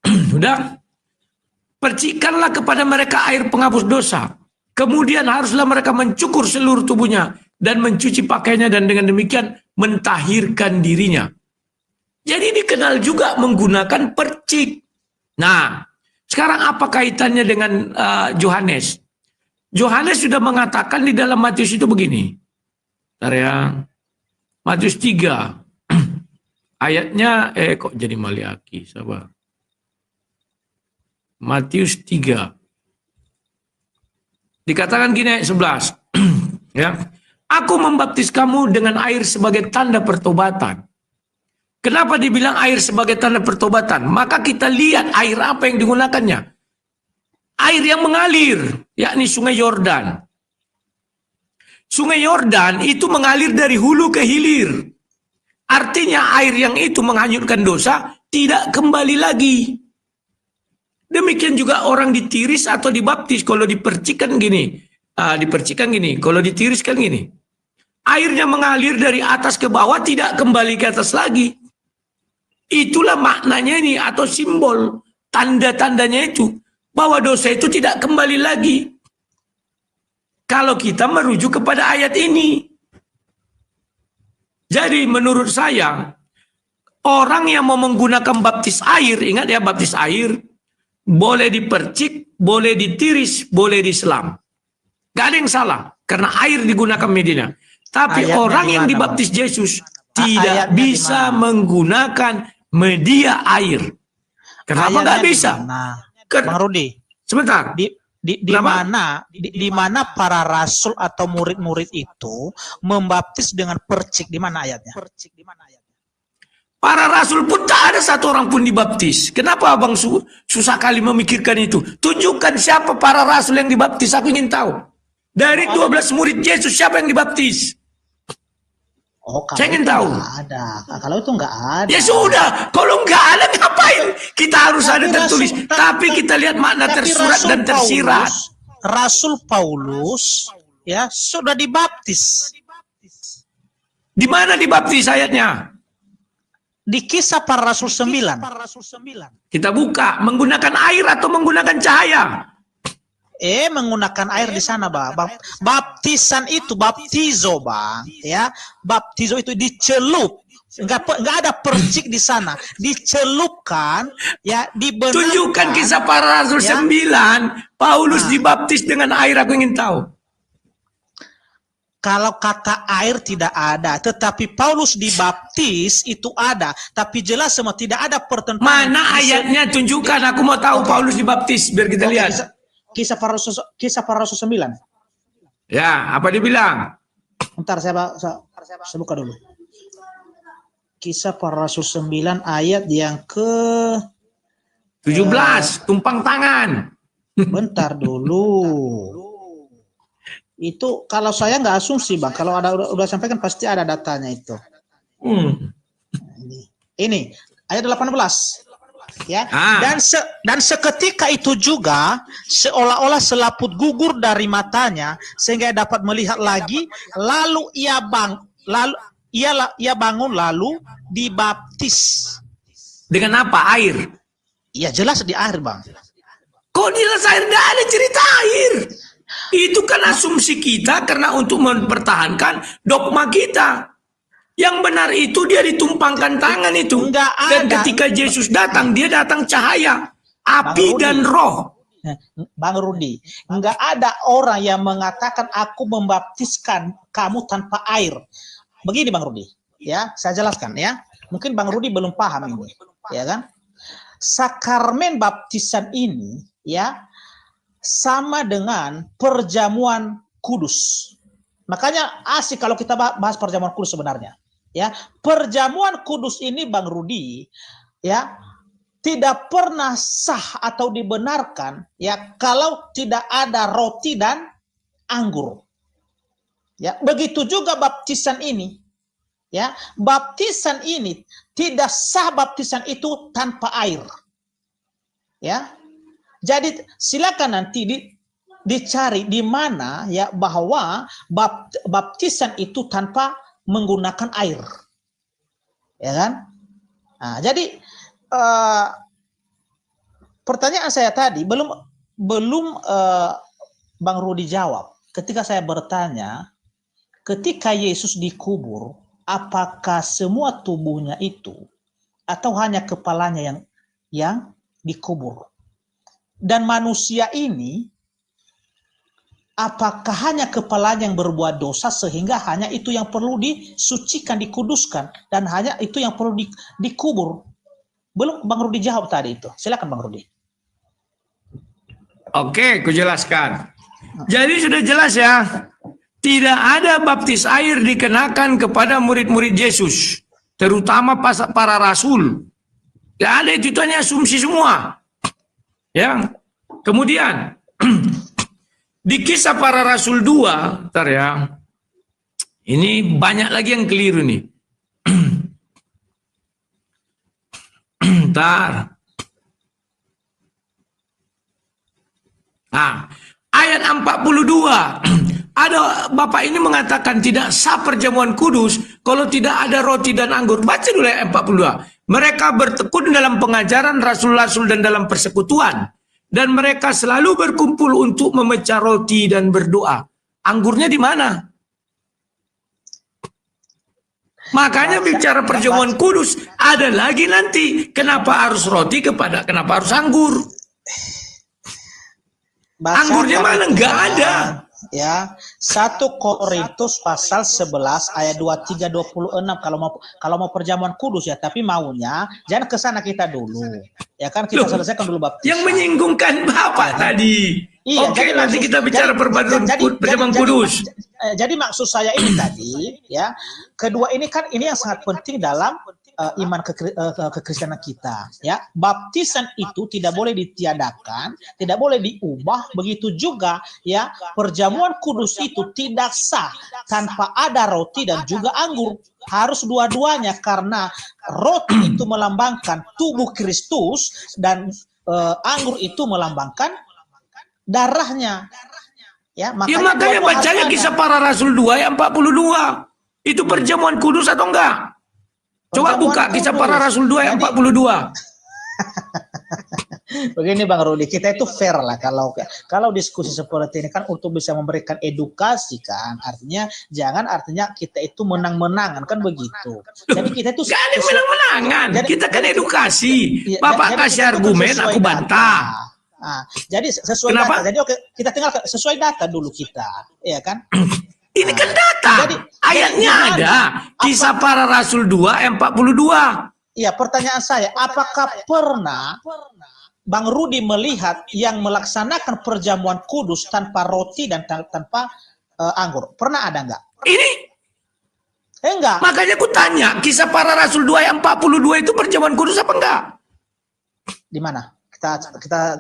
Sudah. Percikanlah kepada mereka air penghapus dosa. Kemudian haruslah mereka mencukur seluruh tubuhnya dan mencuci pakaiannya, dan dengan demikian mentahirkan dirinya. Jadi dikenal juga menggunakan percik. Nah, sekarang apa kaitannya dengan Yohanes? Yohanes sudah mengatakan di dalam Matius itu begini. Bentar ya. Matius 3. Ayatnya, kok jadi Maliaki? Sabar. Matius 3. Dikatakan gini ayat 11. Ya. Aku membaptis kamu dengan air sebagai tanda pertobatan. Kenapa dibilang air sebagai tanda pertobatan? Maka kita lihat air apa yang digunakannya. Air yang mengalir, yakni Sungai Yordan. Sungai Yordan itu mengalir dari hulu ke hilir. Artinya air yang itu menghanyutkan dosa tidak kembali lagi. Demikian juga orang ditiris atau dibaptis. Kalau dipercikan gini, kalau ditiriskan gini. Airnya mengalir dari atas ke bawah, tidak kembali ke atas lagi. Itulah maknanya ini, atau simbol, tanda-tandanya itu, bahwa dosa itu tidak kembali lagi. Kalau kita merujuk kepada ayat ini. Jadi menurut saya, orang yang mau menggunakan baptis air, ingat ya, baptis air, boleh dipercik, boleh ditiris, boleh diselam. Gak ada yang salah, karena air digunakan medianya. Tapi ayatnya orang yang dibaptis Yesus tidak bisa menggunakan media air. Kenapa nggak bisa? Bang Rudi, sebentar. Di mana para rasul atau murid-murid itu membaptis dengan percik? Di mana ayatnya? Para rasul pun tak ada satu orang pun dibaptis. Kenapa abang susah kali memikirkan itu? Tunjukkan siapa para rasul yang dibaptis. Aku ingin tahu. Dari 12 murid Yesus siapa yang dibaptis? Oh, saya ingin tahu. Ada. Kalau itu nggak ada. Ya sudah, kalau nggak ada ngapain? Kita harus ada tertulis. Tapi kita lihat makna tersurat dan tersirat. Rasul Paulus ya sudah dibaptis. Di mana dibaptis ayatnya? Di Kisah Para Rasul 9. Kita buka, menggunakan air atau menggunakan cahaya? Menggunakan air di sana, Bang. Baptisan itu baptizo, Bang, ya. Baptizo itu dicelup. Enggak ada percik di sana. Dicelupkan, ya, dibenarkan. Tunjukkan Kisah Para Rasul ya? 9, Paulus dibaptis dengan air, aku ingin tahu. Kalau kata air tidak ada, tetapi Paulus dibaptis itu ada, tapi jelas semua tidak ada pertentangan. Mana ayatnya? Tunjukkan, aku mau tahu Paulus dibaptis biar kita lihat. Kisah Para Rasul 9. Ya, apa dibilang? Bentar saya buka dulu. Kisah Para Rasul 9 ayat yang ke 17, tumpang tangan. Bentar dulu. Itu kalau saya nggak asumsi, Bang. Kalau ada udah sampaikan pasti ada datanya itu. Ini ayat 18. Ya. Ah. Dan seketika itu juga seolah-olah selaput gugur dari matanya sehingga dapat melihat lagi, lalu ia bangun lalu dibaptis. Dengan apa? Air. Ya jelas di air, Bang. Kok jelas air? Tidak ada cerita air. Itu kan asumsi kita karena untuk mempertahankan dogma kita. Yang benar itu dia ditumpangkan tangan itu. Enggak Dan ada. ketika Yesus datang, dia datang cahaya, api dan roh. Bang Rudi, enggak ada orang yang mengatakan aku membaptiskan kamu tanpa air. Begini Bang Rudi, ya, saya jelaskan ya. Mungkin Bang Rudi belum paham ini, ya kan? Sakramen baptisan ini ya sama dengan perjamuan kudus. Makanya asik kalau kita bahas perjamuan kudus sebenarnya. Ya, perjamuan kudus ini Bang Rudi ya tidak pernah sah atau dibenarkan ya kalau tidak ada roti dan anggur. Ya, begitu juga baptisan ini. Ya, baptisan ini tidak sah baptisan itu tanpa air. Ya. Jadi silakan nanti dicari di mana ya bahwa baptisan itu tanpa menggunakan air. Ya kan? Nah, jadi pertanyaan saya tadi belum Bang Rudi jawab. Ketika saya bertanya, ketika Yesus dikubur, apakah semua tubuhnya itu atau hanya kepalanya yang dikubur? Dan manusia ini apakah hanya kepalanya yang berbuat dosa sehingga hanya itu yang perlu disucikan, dikuduskan, dan hanya itu yang perlu dikubur? Belum Bang Rudi jawab tadi itu. Silakan Bang Rudi. Oke, kujelaskan. Jadi sudah jelas ya. Tidak ada baptis air dikenakan kepada murid-murid Yesus, terutama para rasul. Tidak ada, itu hanya asumsi semua. Ya. Kemudian di Kisah Para Rasul 2, ntar ya. Ini banyak lagi yang keliru nih. Ntar. Nah, ayat 42. Ada Bapak ini mengatakan tidak sah perjamuan kudus kalau tidak ada roti dan anggur. Baca dulu ayat 42. Mereka bertekun dalam pengajaran rasul-rasul dan dalam persekutuan. Dan mereka selalu berkumpul untuk memecah roti dan berdoa. Anggurnya di mana? Makanya bicara perjamuan kudus ada lagi nanti. Kenapa harus roti kenapa harus anggur? Anggurnya mana? Enggak ada. Ya, 1 Korintus pasal 11 ayat 23 26 kalau mau perjamuan kudus ya, tapi maunya jangan ke sana kita dulu. Ya kan kita selesaikan dulu baptisan. Yang menyinggungkan Bapak tadi. Iya, Oke, nanti kita bicara perjamuan kudus. Jadi maksud saya ini tadi ya, kedua ini kan ini yang sangat penting dalam iman kekristenan kita ya. Baptisan itu tidak boleh ditiadakan, tidak boleh diubah. Begitu juga ya, perjamuan kudus itu tidak sah tanpa ada roti dan juga anggur. Harus dua-duanya karena roti itu melambangkan tubuh Kristus dan anggur itu melambangkan darahnya. Ya, makanya bacanya Kisah Para Rasul 2 ayat 42. Itu perjamuan kudus atau enggak? Coba buka Kisah Para Rasul 2 ayat 42. Begini Bang Rudi, kita itu fair lah kalau diskusi seperti ini kan untuk bisa memberikan edukasi kan. Artinya kita itu menang-menangan kan begitu. Jadi kita itu kan menang-menangan. Kita kan edukasi. Bapak kasih argumen, aku bantah. Nah, jadi sesuai data. Jadi oke, kita tinggal sesuai data dulu kita, ya kan? Ini kan data. Ayatnya ada. Kisah Para Rasul 2 ayat 42. Iya, pertanyaan saya, apakah pernah Bang Rudi melihat yang melaksanakan perjamuan kudus tanpa roti dan tanpa anggur? Pernah ada enggak? Ini enggak. Makanya aku tanya, Kisah Para Rasul 2 ayat 42 itu perjamuan kudus apa enggak? Di mana?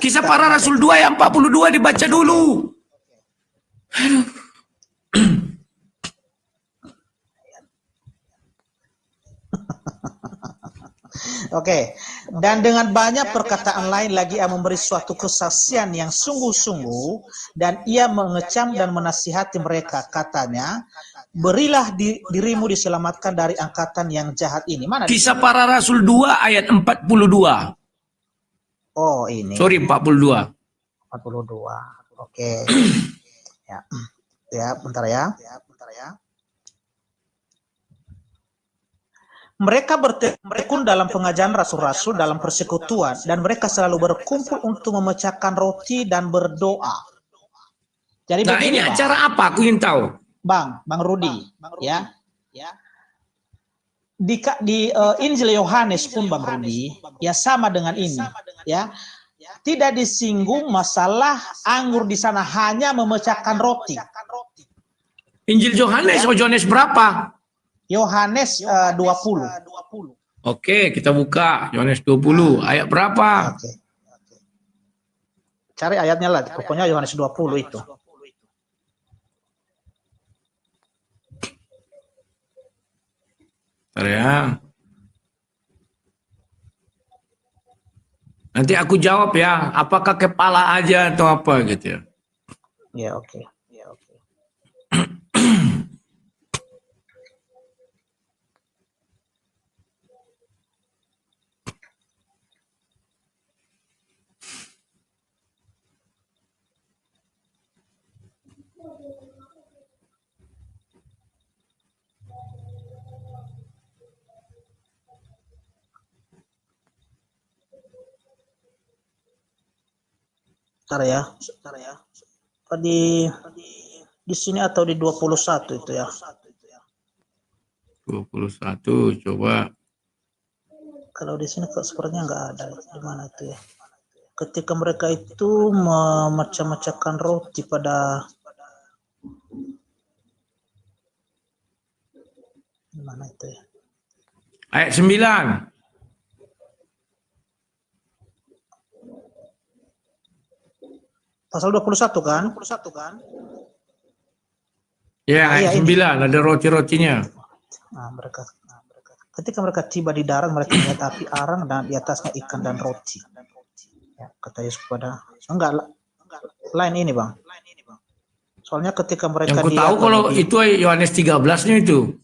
Kisah Para Rasul 2 ayat 42 dibaca dulu. Oke. Dan dengan banyak perkataan lain lagi ia memberi suatu kesaksian yang sungguh-sungguh dan ia mengecam dan menasihati mereka. Katanya, berilah dirimu diselamatkan dari angkatan yang jahat ini. Mana di Kisah sini? Para Rasul 2 ayat 42. Oh, ini Sorry, 42. 42. Oke. Ya. Ya, bentar ya. Mereka bertekun dalam pengajaran rasul-rasul dalam persekutuan dan mereka selalu berkumpul untuk memecahkan roti dan berdoa. Jadi Nah, ini begini, Bang. acara apa? Aku ingin tahu. Bang Rudi, ya. Di Injil Yohanes pun Bang Rudi, ya sama dengan ini, ya. Tidak disinggung masalah anggur di sana, hanya memecahkan roti. Injil Yohanes, Yohanes berapa? Yohanes 20. Oke, kita buka Yohanes 20. Ayat berapa? Oke. Cari ayatnya lah, pokoknya Yohanes 20 itu. Bentar ya. Nanti aku jawab ya, apakah kepala aja atau apa gitu ya. Ya, oke. Bentar ya. Di sini atau di 21 itu ya. 21, coba. Kalau di sini kok sepertinya nggak ada. Di mana itu ya? Ketika mereka itu memecah-mecahkan roti pada di mana itu ya? Ayat 9. Pasal 21 kan? Ya, ayat 9, ada roti-rotinya. Nah, ketika mereka tiba di darat, mereka melihat api arang dan di atasnya ikan dan roti. Ya, kata Yesus kepada, enggak lain ini, Bang. Soalnya ketika mereka Yang ku tahu kalau itu Yohanes 13-nya itu.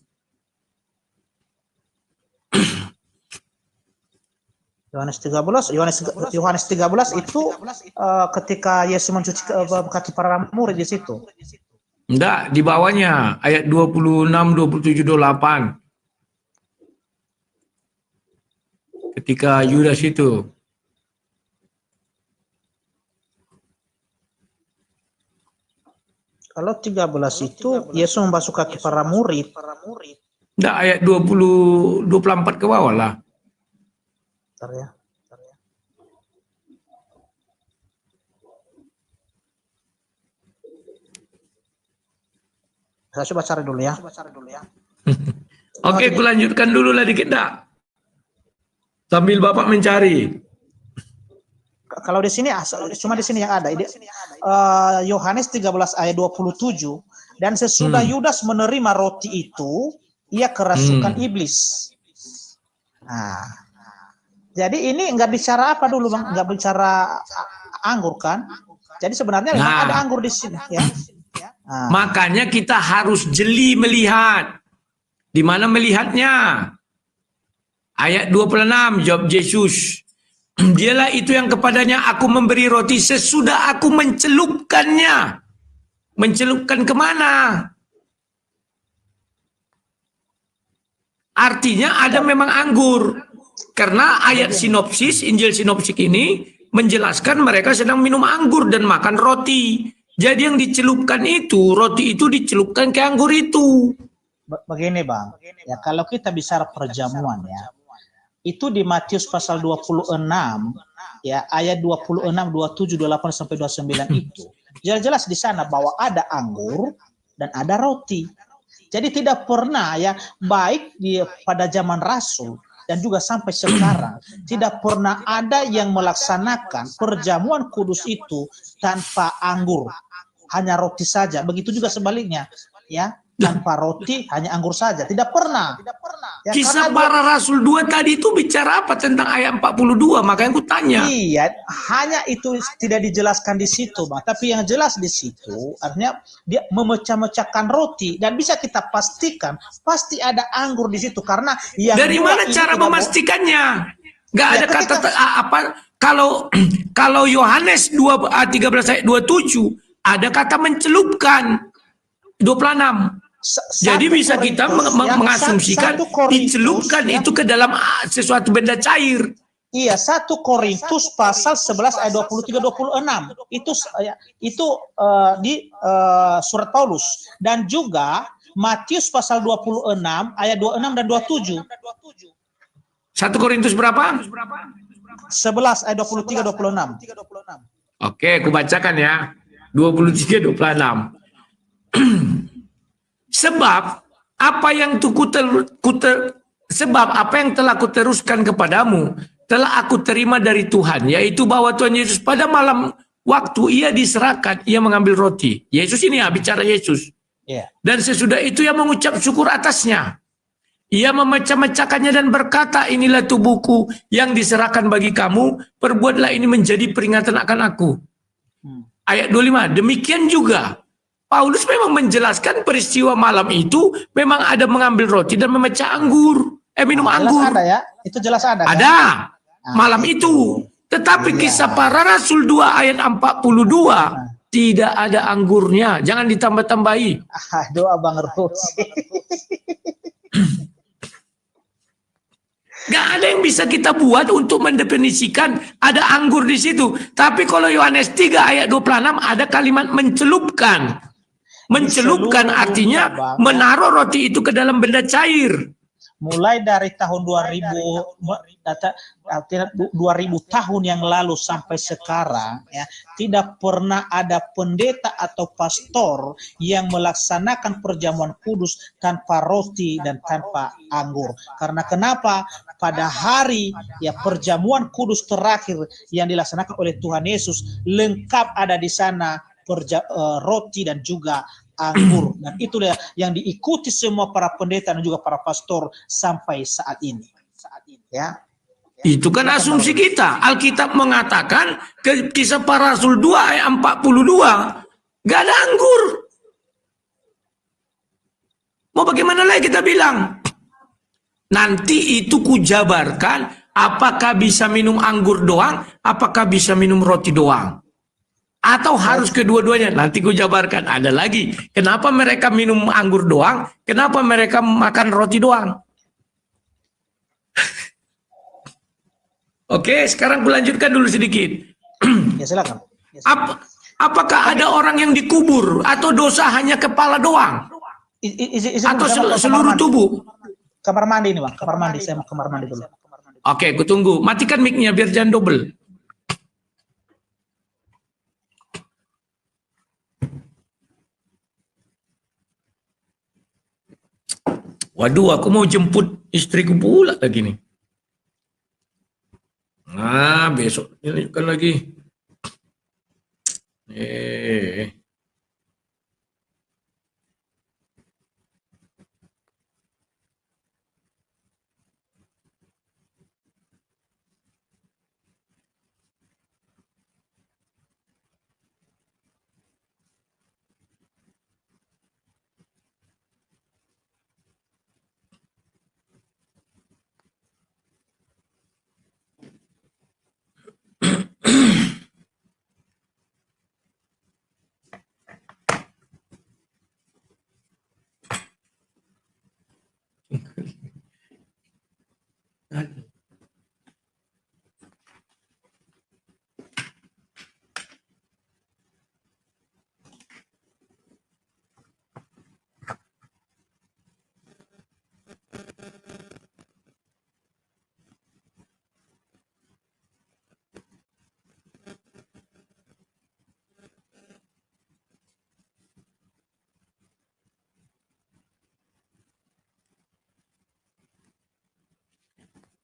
Yohanes 13 itu ketika Yesus mencuci kaki para murid di situ. Enggak, di bawahnya ayat 26, 27, 28. Ketika Yudas itu. Kalau 13 itu Yesus membasuh kaki para murid. Enggak, ayat 24 ke bawah lah. Bentar ya. Saya coba cari dulu ya. Oke, aku lanjutkan dulu lah dikit dah. Sambil Bapak mencari. Kalau di sini cuma di sini yang ada. Yohanes 13 ayat 27 dan sesudah Yudas menerima roti itu, ia kerasukan iblis. Nah, jadi ini nggak bicara apa dulu, Bang? Nggak bicara anggur kan? Jadi sebenarnya memang ada anggur di sini ya. Makanya kita harus jeli melihat. Di mana melihatnya? Ayat 26, jawab Yesus. Dialah itu yang kepadanya aku memberi roti sesudah aku mencelupkannya. Mencelupkan kemana? Artinya ada memang anggur. Karena ayat sinopsis, Injil sinopsik ini menjelaskan mereka sedang minum anggur dan makan roti. Jadi yang dicelupkan itu, roti itu dicelupkan ke anggur itu. Begini, Bang. Ya, kalau kita bicara perjamuan ya, itu di Matius pasal 26 ya, ayat 26, 27, 28 sampai 29 itu jelas-jelas di sana bahwa ada anggur dan ada roti. Jadi tidak pernah ya, baik pada zaman Rasul dan juga sampai sekarang tidak pernah ada yang melaksanakan perjamuan kudus itu tanpa anggur, hanya roti saja. Begitu juga sebaliknya ya. tanpa roti, hanya anggur saja. Tidak pernah. Ya, Kisah karena para Rasul 2 tadi itu bicara apa tentang ayat 42? Makanya aku tanya. iya, hanya itu tidak dijelaskan di situ, Bang. Tapi yang jelas di situ, artinya dia memecah-mecahkan roti dan bisa kita pastikan pasti ada anggur di situ karena yang Dari dua mana ini cara tidak memastikannya? Nggak Ya, ada kata apa kalau kalau Yohanes 13 ayat 27 ada kata mencelupkan 26. Jadi bisa kita mengasumsikan dicelupkan itu ke dalam sesuatu benda cair. Iya, 1 Korintus pasal 11 ayat 23-26. Itu di surat Paulus. Dan juga Matius pasal 26 ayat 26 dan 27. 1 Korintus berapa? 11 ayat 23-26. Oke, aku bacakan ya. 23-26. Sebab apa yang telah kuteruskan kepadamu telah aku terima dari Tuhan, yaitu bahwa Tuhan Yesus pada malam waktu ia diserahkan, ia mengambil roti. Yesus ini ya, bicara Yesus. Yeah. Dan sesudah itu ia mengucap syukur atasnya. Ia memecah-mecahkannya dan berkata, inilah tubuhku yang diserahkan bagi kamu, perbuatlah ini menjadi peringatan akan aku. Ayat 25, demikian juga Paulus memang menjelaskan peristiwa malam itu memang ada mengambil roti dan memecah anggur. Minum anggur. Jelas ada ya? Itu jelas ada. Ada. Kan? Malam itu. Tetapi kisah para Rasul 2 ayat 42 tidak ada anggurnya. Jangan ditambah-tambahi. Aduh, Abang Rusi. Gak ada yang bisa kita buat untuk mendefinisikan ada anggur di situ. Tapi kalau Yohanes 3 ayat 26 ada kalimat mencelupkan. Mencelupkan artinya menaruh roti itu ke dalam benda cair. Mulai dari tahun 2000 tahun yang lalu sampai sekarang ya, tidak pernah ada pendeta atau pastor yang melaksanakan perjamuan kudus tanpa roti dan tanpa anggur. Karena kenapa? Pada hari ya perjamuan kudus terakhir yang dilaksanakan oleh Tuhan Yesus lengkap ada di sana roti dan juga anggur, dan itu yang diikuti semua para pendeta dan juga para pastor sampai saat ini. Ya. Itu kan asumsi kita. Alkitab mengatakan kisah para Rasul 2 ayat 42 gak ada anggur. Mau bagaimana lagi kita bilang? Nanti itu kujabarkan apakah bisa minum anggur doang, apakah bisa minum roti doang. Atau harus kedua-duanya. Nanti gue jabarkan. Ada lagi. Kenapa mereka minum anggur doang? Kenapa mereka makan roti doang? Oke, sekarang gue lanjutkan dulu sedikit. Ya, silakan. Apakah ada orang yang dikubur? Atau dosa hanya kepala doang? Atau seluruh tubuh? Kamar mandi ini, Bang. Kamar mandi. Saya mau kamar mandi dulu. Oke, gue tunggu. Matikan mic-nya biar jangan double. Waduh, aku mau jemput istriku pula lagi nih. Nah, besok lanjutkan lagi.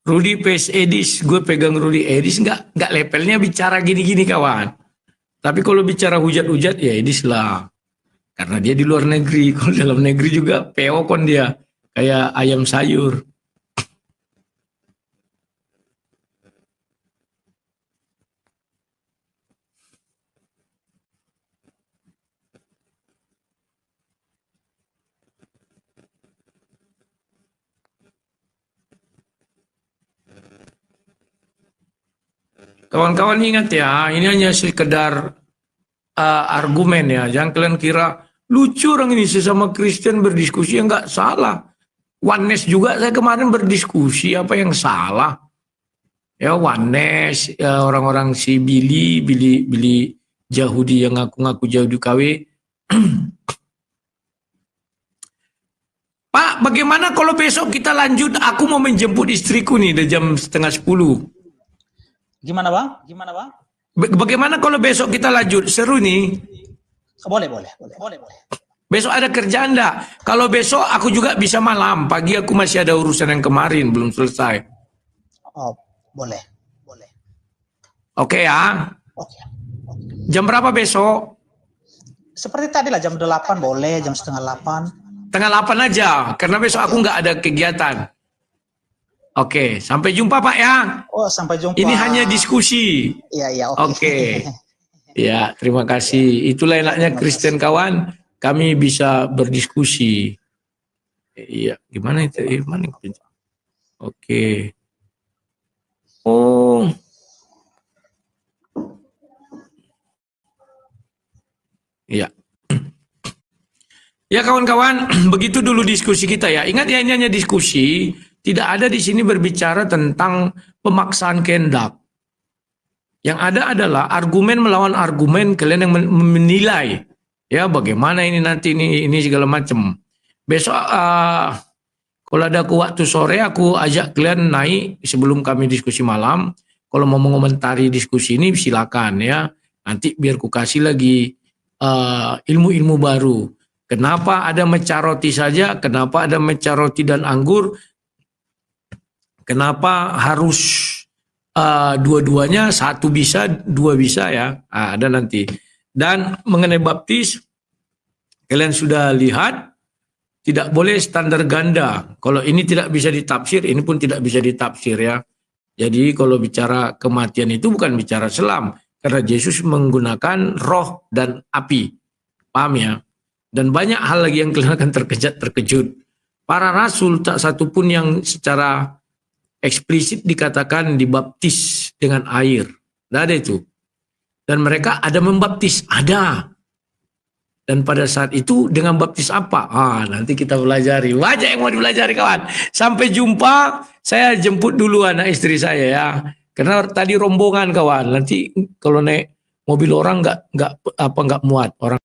Rudy PS Edis, gue pegang Rudy Edis nggak levelnya bicara gini-gini kawan. Tapi kalau bicara hujat-hujat ya Edis lah. Karena dia di luar negeri. Kalau dalam negeri juga peokon dia. Kayak ayam sayur. Kawan-kawan ingat ya, ini hanya sekedar argumen ya. Jangan kalian kira lucu orang ini sesama Kristen berdiskusi, ya nggak salah. Oneness juga saya kemarin berdiskusi, apa yang salah? Ya Oneness, ya, orang-orang si Billy Yahudi yang ngaku-ngaku Yahudi KW. Pak, bagaimana kalau besok kita lanjut? Aku mau menjemput istriku nih, udah jam 9:30. Gimana bang? Gimana bang? Bagaimana kalau besok kita lanjut? Seru nih. Boleh. Besok ada kerjaan enggak? Kalau besok aku juga bisa malam. Pagi aku masih ada urusan yang kemarin belum selesai. Oh, boleh. Oke ya. Oke. Jam berapa besok? Seperti tadi lah jam 8 boleh, jam setengah 8. Setengah 8 aja. Karena besok aku nggak ada kegiatan. Oke, sampai jumpa Pak ya. Oh, sampai jumpa. Ini hanya diskusi. Iya, Oke. Ya, terima kasih. Itulah enaknya Kristen kawan. Kami bisa berdiskusi. Iya, gimana itu? Gimana? Oke. Oh. Iya. Ya kawan-kawan, begitu dulu diskusi kita ya. Ingat ya, ini hanya diskusi. Tidak ada di sini berbicara tentang pemaksaan kehendak. Yang ada adalah argumen melawan argumen, kalian yang menilai. Ya, bagaimana ini nanti ini segala macam. Besok kalau ada waktu sore aku ajak kalian naik sebelum kami diskusi malam. Kalau mau mengomentari diskusi ini silakan ya. Nanti biar ku kasih lagi ilmu-ilmu baru. Kenapa ada meca roti saja? Kenapa ada meca roti dan anggur? Kenapa harus dua-duanya, satu bisa, dua bisa ya? Ada nanti. Dan mengenai baptis, kalian sudah lihat, tidak boleh standar ganda. Kalau ini tidak bisa ditafsir, ini pun tidak bisa ditafsir ya. Jadi kalau bicara kematian itu bukan bicara selam. Karena Yesus menggunakan roh dan api. Paham ya? Dan banyak hal lagi yang kalian akan terkejut. Para rasul tak satu pun yang secara eksplisit dikatakan dibaptis dengan air. Tidak ada itu. Dan mereka ada membaptis. Ada. Dan pada saat itu dengan baptis apa? Nanti kita pelajari. Banyak yang mau dipelajari kawan. Sampai jumpa. Saya jemput dulu anak istri saya ya. Karena tadi rombongan kawan. Nanti kalau naik mobil orang nggak muat. Orang